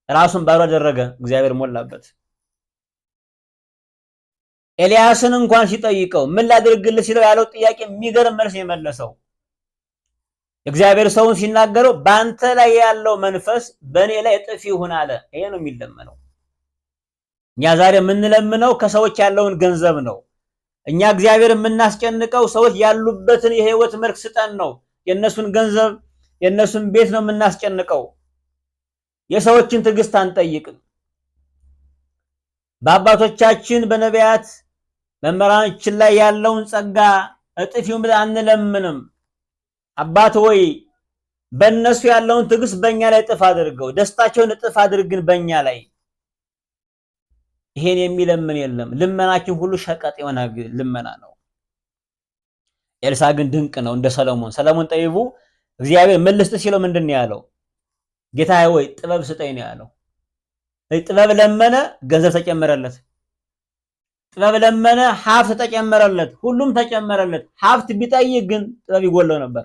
ራሱን ባዶ አደረገ፣ እግዚአብሔር ሞላበት። ኤልያስን እንኳን ሲጠይቀው ምን ላድርግልህ ሲለው ያለው ጥያቄ የሚገርም መልስ የመለሰው። እግዚአብሔር ሰውን ሲናገረው በአንተ ላይ ያለው መንፈስ በእኔ ላይ እጥፍ ይሁን አለ። ይሄ ነው የሚለመነው። እኛ ዛሬ የምንለምነው ከሰዎች ያለውን ገንዘብ ነው። እኛ እግዚአብሔር የምናስጨንቀው ሰዎች ያሉበትን የህይወት መልክ ስጠን ነው። የነሱን ገንዘብ የነሱን ቤት ነው የምናስጨንቀው። የሰዎችን ትዕግስት አንጠይቅም። በአባቶቻችን በነቢያት መምህራኖቻችን ላይ ያለውን ጸጋ እጥፍ ይሁን ብለን አንለምንም። አባት ሆይ በእነሱ ያለውን ትዕግስት በእኛ ላይ እጥፍ አድርገው፣ ደስታቸውን እጥፍ አድርግን በእኛ ላይ። ይሄን የሚለምን የለም። ልመናችን ሁሉ ሸቀጥ የሆነ ልመና ነው። ኤልሳ ግን ድንቅ ነው። እንደ ሰለሞን ጠቢቡ እግዚአብሔር ምን ልስጥ ሲለው ምንድን ነው ያለው? ጌታዬ ሆይ ጥበብ ስጠኝ ነው ያለው። ጥበብ ለመነ፣ ገንዘብ ተጨመረለት። ጥበብ ለመነ፣ ሀብት ተጨመረለት፣ ሁሉም ተጨመረለት። ሀብት ቢጠይቅ ግን ጥበብ ይጎለው ነበር።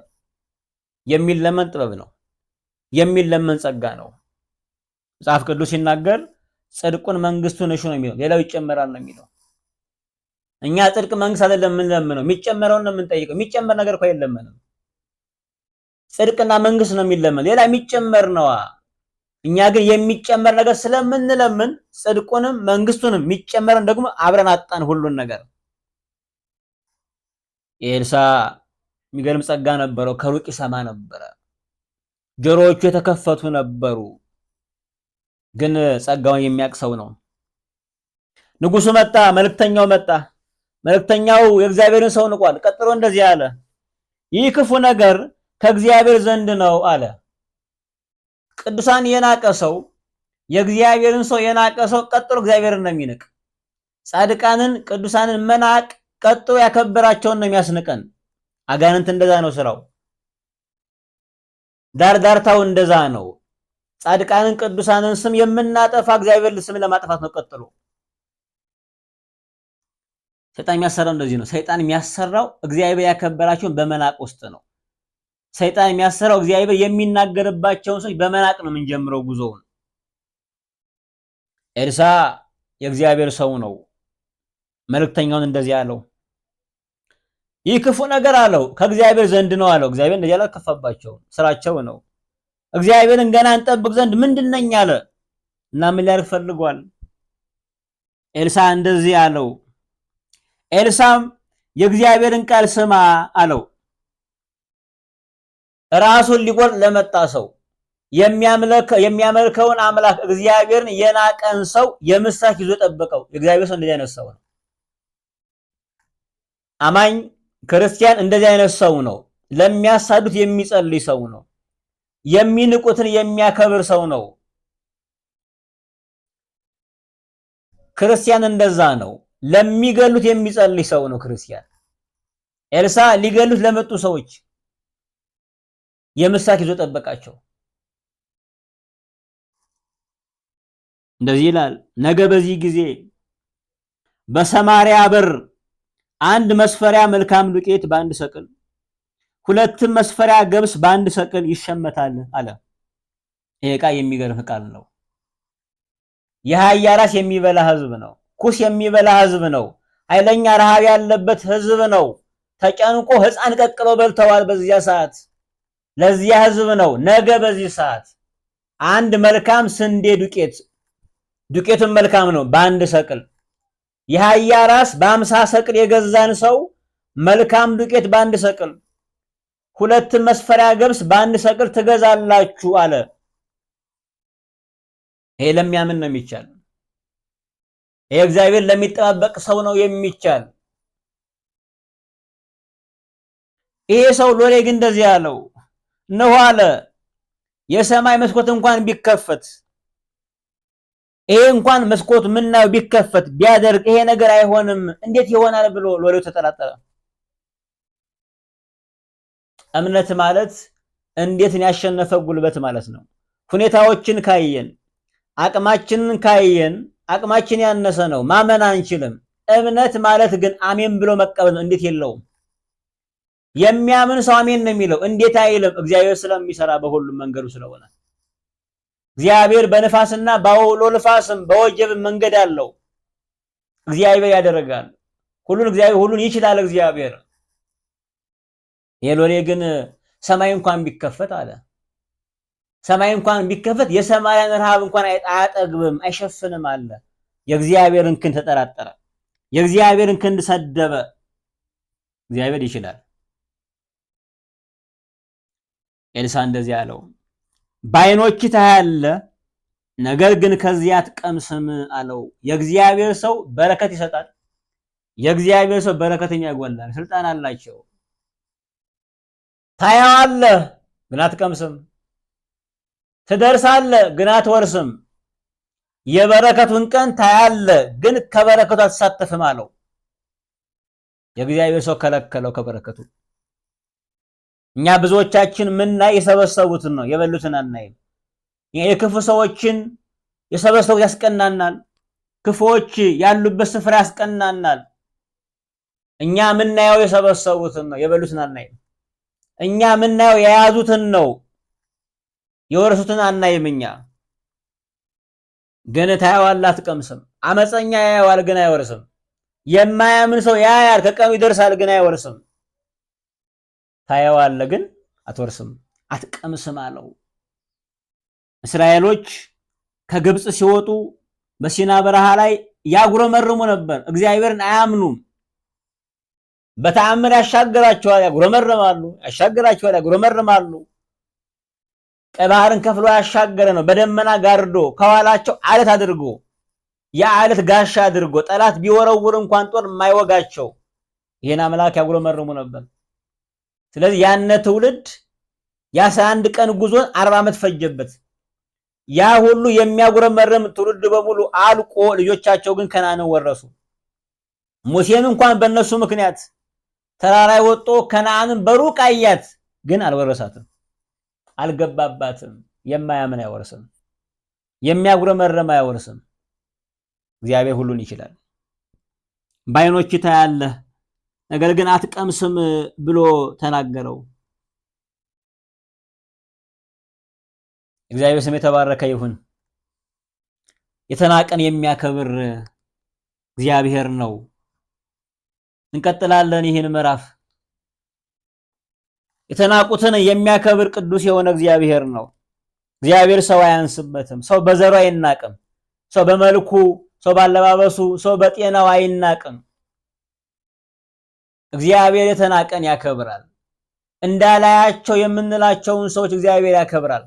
የሚለመን ጥበብ ነው፣ የሚለመን ጸጋ ነው። መጽሐፍ ቅዱስ ሲናገር ጽድቁን መንግስቱን እሹ ነው የሚለው፣ ሌላው ይጨመራል ነው የሚለው። እኛ ጽድቅ መንግስት አይደለም የምንለምነው፣ የሚጨመረውን ነው የምንጠይቀው። የሚጨመር ነገር እኮ የለምንም። ጽድቅና መንግስት ነው የሚለመን፣ ሌላ የሚጨመር ነዋ። እኛ ግን የሚጨመር ነገር ስለምንለምን ጽድቁንም መንግስቱንም የሚጨመረን ደግሞ አብረን አጣን ሁሉን ነገር። ኤልሳ የሚገርም ጸጋ ነበረው። ከሩቅ ይሰማ ነበረ፣ ጆሮዎቹ የተከፈቱ ነበሩ። ግን ጸጋውን የሚያውቅ ሰው ነው። ንጉሱ መጣ፣ መልእክተኛው መጣ። መልእክተኛው የእግዚአብሔርን ሰው ንቋል። ቀጥሎ እንደዚህ አለ፣ ይህ ክፉ ነገር ከእግዚአብሔር ዘንድ ነው አለ። ቅዱሳን የናቀ ሰው፣ የእግዚአብሔርን ሰው የናቀ ሰው ቀጥሎ እግዚአብሔርን ነው የሚንቅ። ጻድቃንን ቅዱሳንን መናቅ ቀጥሎ ያከበራቸውን ነው የሚያስንቀን። አጋንንት እንደዛ ነው ስራው። ዳርዳርታው እንደዛ ነው። ጻድቃንን ቅዱሳንን ስም የምናጠፋ እግዚአብሔር ስም ለማጥፋት ነው ቀጥሎ። ሰይጣን የሚያሰራው እንደዚህ ነው። ሰይጣን የሚያሰራው እግዚአብሔር ያከበራቸውን በመናቅ ውስጥ ነው። ሰይጣን የሚያሰራው እግዚአብሔር የሚናገርባቸውን ሰዎች በመናቅ ነው የምንጀምረው ጉዞውን። ኤልሳ የእግዚአብሔር ሰው ነው። መልእክተኛውን እንደዚህ አለው፣ ይህ ክፉ ነገር አለው ከእግዚአብሔር ዘንድ ነው አለው። እግዚአብሔር እንደዚህ አላከፋባቸውም፣ ስራቸው ነው። እግዚአብሔርን ገና እንጠብቅ ዘንድ ምንድነኝ አለ እና ምን ሊያደርግ ፈልጓል? ኤልሳ እንደዚህ አለው። ኤልሳም የእግዚአብሔርን ቃል ስማ አለው። ራሱን ሊቆርጥ ለመጣ ሰው፣ የሚያመልከውን አምላክ እግዚአብሔርን የናቀን ሰው የምስራች ይዞ ጠበቀው። የእግዚአብሔር ሰው እንደዚህ አይነት ሰው ነው። አማኝ ክርስቲያን እንደዚህ አይነት ሰው ነው። ለሚያሳዱት የሚጸልይ ሰው ነው። የሚንቁትን የሚያከብር ሰው ነው። ክርስቲያን እንደዛ ነው። ለሚገሉት የሚጸልይ ሰው ነው ክርስቲያን። ኤልሳ ሊገሉት ለመጡ ሰዎች የምስራች ይዞ ጠበቃቸው። እንደዚህ ይላል፣ ነገ በዚህ ጊዜ በሰማርያ በር አንድ መስፈሪያ መልካም ዱቄት በአንድ ሰቅል፣ ሁለትም መስፈሪያ ገብስ በአንድ ሰቅል ይሸመታል አለ። ይሄ ቃል የሚገርም ቃል ነው። የአህያ ራስ የሚበላ ህዝብ ነው። ኩስ የሚበላ ህዝብ ነው። ኃይለኛ ረሃብ ያለበት ህዝብ ነው። ተጨንቆ ህፃን ቀቅሎ በልተዋል በዚያ ሰዓት። ለዚያ ህዝብ ነው ነገ በዚህ ሰዓት አንድ መልካም ስንዴ ዱቄቱን መልካም ነው በአንድ ሰቅል፣ የአህያ ራስ በ50 ሰቅል የገዛን ሰው መልካም ዱቄት በአንድ ሰቅል፣ ሁለት መስፈሪያ ገብስ በአንድ ሰቅል ትገዛላችሁ አለ። ይሄ ለሚያምን ነው የሚቻል። ይሄ እግዚአብሔር ለሚጠባበቅ ሰው ነው የሚቻል። ይሄ ሰው ሎሌ ግን እንደዚህ ያለው ነው አለ፣ የሰማይ መስኮት እንኳን ቢከፈት፣ ይሄ እንኳን መስኮት ምናየው ቢከፈት ቢያደርግ ይሄ ነገር አይሆንም፣ እንዴት ይሆናል ብሎ ሎሌው ተጠራጠረ። እምነት ማለት እንዴትን ያሸነፈ ጉልበት ማለት ነው። ሁኔታዎችን ካየን፣ አቅማችንን ካየን፣ አቅማችን ያነሰ ነው ማመን አንችልም። እምነት ማለት ግን አሜን ብሎ መቀበል ነው። እንዴት የለውም። የሚያምን ሰው አሜን ነው የሚለው። እንዴት አይልም? እግዚአብሔር ስለሚሰራ በሁሉም መንገዱ ስለሆነ። እግዚአብሔር በንፋስና በአውሎ ንፋስም በወጀብም መንገድ አለው። እግዚአብሔር ያደርጋል እግዚአብሔር ሁሉን ይችላል እግዚአብሔር። የሎሌ ግን ሰማይ እንኳን ቢከፈት አለ፣ ሰማይ እንኳን ቢከፈት የሰማያን ረሃብ እንኳን አያጠግብም አይሸፍንም አለ። የእግዚአብሔርን ክንድ ተጠራጠረ፣ የእግዚአብሔርን ክንድ ሰደበ። እግዚአብሔር ይችላል። ኤልሳ እንደዚህ አለው፣ በዓይኖች ታያለህ፣ ነገር ግን ከዚያ አትቀምስም አለው። የእግዚአብሔር ሰው በረከት ይሰጣል። የእግዚአብሔር ሰው በረከተኛ ያጎላል። ስልጣን አላቸው። ታያለህ ግን አትቀምስም፣ ትደርሳለህ ግን አትወርስም። የበረከቱን ቀን ታያለህ ግን ከበረከቱ አትሳተፍም አለው። የእግዚአብሔር ሰው ከለከለው ከበረከቱ። እኛ ብዙዎቻችን ምናይ የሰበሰቡትን ነው የበሉትን አናይም። የክፉ ሰዎችን የሰበሰቡት ያስቀናናል። ክፎች ያሉበት ስፍራ ያስቀናናል። እኛ ምናየው የሰበሰቡትን ነው፣ የበሉትን አናይም። እኛ ምናየው የያዙትን ነው፣ የወረሱትን አናይም። እኛ ግን ታየዋለህ አትቀምስም። አመፀኛ ያየዋል ግን አይወርስም። የማያምን ሰው ያያል ከቀኑ ይደርሳል ግን አይወርስም። ታየዋለህ ግን አትወርስም፣ አትቀምስም አለው። እስራኤሎች ከግብፅ ሲወጡ በሲና በረሃ ላይ ያጉረመርሙ ነበር። እግዚአብሔርን አያምኑም። በተአምር ያሻግራቸዋል፣ ያጉረመርማሉ። ያሻግራቸዋል፣ ያጉረመርማሉ። ቀይ ባህርን ከፍሎ ያሻገረ ነው። በደመና ጋርዶ ከኋላቸው አለት አድርጎ የአለት ጋሻ አድርጎ ጠላት ቢወረውር እንኳን ጦር የማይወጋቸው ይሄን አምላክ ያጉረመርሙ ነበር። ስለዚህ ያነ ትውልድ የ11 ቀን ጉዞን 40 ዓመት ፈጀበት። ያ ሁሉ የሚያጉረመርም ትውልድ በሙሉ አልቆ ልጆቻቸው ግን ከነዓንን ወረሱ። ሙሴም እንኳን በእነሱ ምክንያት ተራራ ወጥቶ ከነዓንን በሩቅ አያት፣ ግን አልወረሳትም፣ አልገባባትም። የማያምን አይወርስም፣ የሚያጉረመርም አይወርስም። እግዚአብሔር ሁሉን ይችላል። በዓይኖች ታያለህ ነገር ግን አትቀምስም ብሎ ተናገረው። እግዚአብሔር ስም የተባረከ ይሁን። የተናቀን የሚያከብር እግዚአብሔር ነው። እንቀጥላለን ይህን ምዕራፍ። የተናቁትን የሚያከብር ቅዱስ የሆነ እግዚአብሔር ነው። እግዚአብሔር ሰው አያንስበትም። ሰው በዘሩ አይናቅም። ሰው በመልኩ፣ ሰው ባለባበሱ፣ ሰው በጤናው አይናቅም። እግዚአብሔር የተናቀን ያከብራል። እንዳላያቸው የምንላቸውን ሰዎች እግዚአብሔር ያከብራል።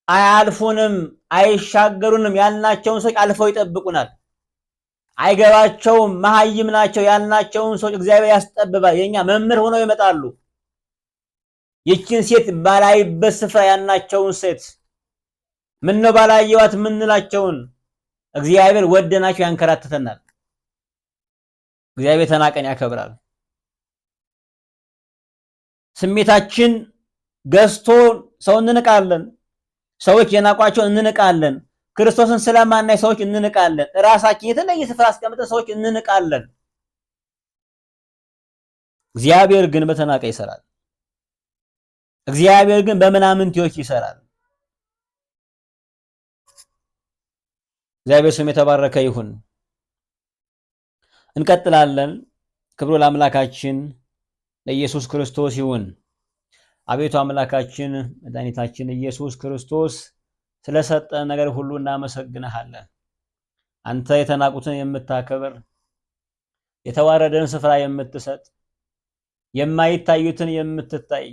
አያልፉንም፣ አይሻገሩንም ያልናቸውን ሰዎች አልፈው ይጠብቁናል። አይገባቸውም፣ መሀይም ናቸው ያልናቸውን ሰዎች እግዚአብሔር ያስጠብባል። የኛ መምህር ሆነው ይመጣሉ። ይችን ሴት ባላይበት ስፍራ ያልናቸውን ሴት ምነው ባላየዋት ምንላቸውን እግዚአብሔር ወደናቸው ያንከራተተናል። እግዚአብሔር ተናቀን ያከብራል። ስሜታችን ገዝቶ ሰው እንንቃለን። ሰዎች የናቋቸውን እንንቃለን። ክርስቶስን ስለማናይ ሰዎች እንንቃለን። ራሳችን የተለየ ስፍራ አስቀምጠን ሰዎች እንንቃለን። እግዚአብሔር ግን በተናቀ ይሰራል። እግዚአብሔር ግን በምናምንቴዎች ይሰራል። እግዚአብሔር ስም የተባረከ ይሁን። እንቀጥላለን። ክብሩ ለአምላካችን ለኢየሱስ ክርስቶስ ይሁን። አቤቱ አምላካችን መድኃኒታችን ኢየሱስ ክርስቶስ ስለሰጠን ነገር ሁሉ እናመሰግንሃለን። አንተ የተናቁትን የምታከብር፣ የተዋረደን ስፍራ የምትሰጥ፣ የማይታዩትን የምትታይ፣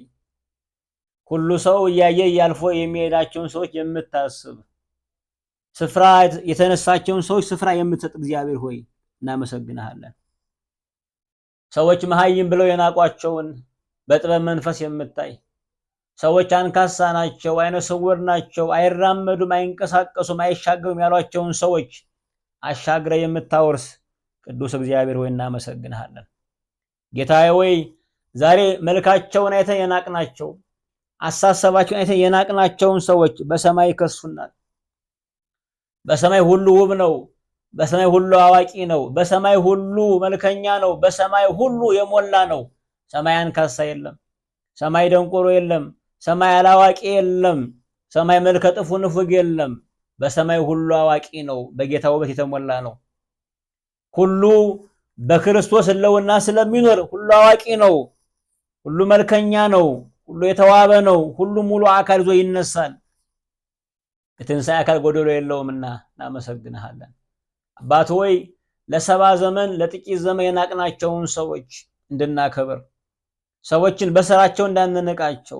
ሁሉ ሰው እያየ ያልፎ የሚሄዳቸውን ሰዎች የምታስብ፣ ስፍራ የተነሳቸውን ሰዎች ስፍራ የምትሰጥ እግዚአብሔር ሆይ እናመሰግንሃለን። ሰዎች መሀይም ብለው የናቋቸውን በጥበብ መንፈስ የምታይ፣ ሰዎች አንካሳ ናቸው፣ አይነ ስውር ናቸው፣ አይራመዱም፣ አይንቀሳቀሱም፣ አይሻገሩም ያሏቸውን ሰዎች አሻግረ የምታወርስ ቅዱስ እግዚአብሔር ሆይ እናመሰግንሃለን። ጌታዬ ሆይ ዛሬ መልካቸውን አይተን የናቅናቸው፣ አሳሰባቸውን አይተን የናቅናቸውን ሰዎች በሰማይ ይከሱናል። በሰማይ ሁሉ ውብ ነው፣ በሰማይ ሁሉ አዋቂ ነው፣ በሰማይ ሁሉ መልከኛ ነው፣ በሰማይ ሁሉ የሞላ ነው። ሰማይ አንካሳ የለም፣ ሰማይ ደንቆሮ የለም፣ ሰማይ አላዋቂ የለም፣ ሰማይ መልከ ጥፉ ንፉግ የለም። በሰማይ ሁሉ አዋቂ ነው፣ በጌታ ውበት የተሞላ ነው። ሁሉ በክርስቶስ ሕልውና ስለሚኖር ሁሉ አዋቂ ነው፣ ሁሉ መልከኛ ነው፣ ሁሉ የተዋበ ነው፣ ሁሉ ሙሉ አካል ይዞ ይነሳል። የትንሣኤ አካል ጎደሎ የለውምና እናመሰግንሃለን። አባት ሆይ ለ70 ዘመን ለጥቂት ዘመን የናቅናቸውን ሰዎች እንድናከብር፣ ሰዎችን በስራቸው እንዳንንቃቸው፣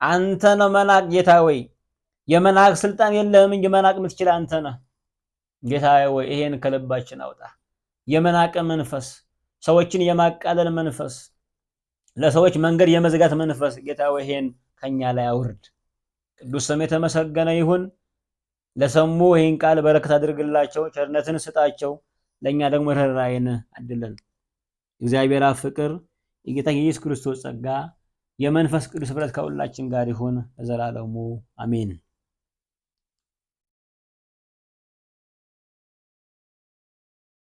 አንተ ነው መናቅ ጌታ ሆይ የመናቅ ስልጣን የለህም እንጂ መናቅ የምትችል አንተ ነህ። ጌታ ሆይ ይሄን ከልባችን አውጣ። የመናቅ መንፈስ፣ ሰዎችን የማቃለል መንፈስ፣ ለሰዎች መንገድ የመዝጋት መንፈስ ጌታ ሆይ ይሄን ከኛ ላይ አውርድ። ቅዱስ ስም የተመሰገነ ይሁን። ለሰሙ ይህን ቃል በረከት አድርግላቸው፣ ቸርነትን ስጣቸው። ለኛ ደግሞ ርኅራኄን አድለን። እግዚአብሔር አብ ፍቅር፣ የጌታ ኢየሱስ ክርስቶስ ጸጋ፣ የመንፈስ ቅዱስ ኅብረት ከሁላችን ጋር ይሁን ለዘላለሙ አሜን።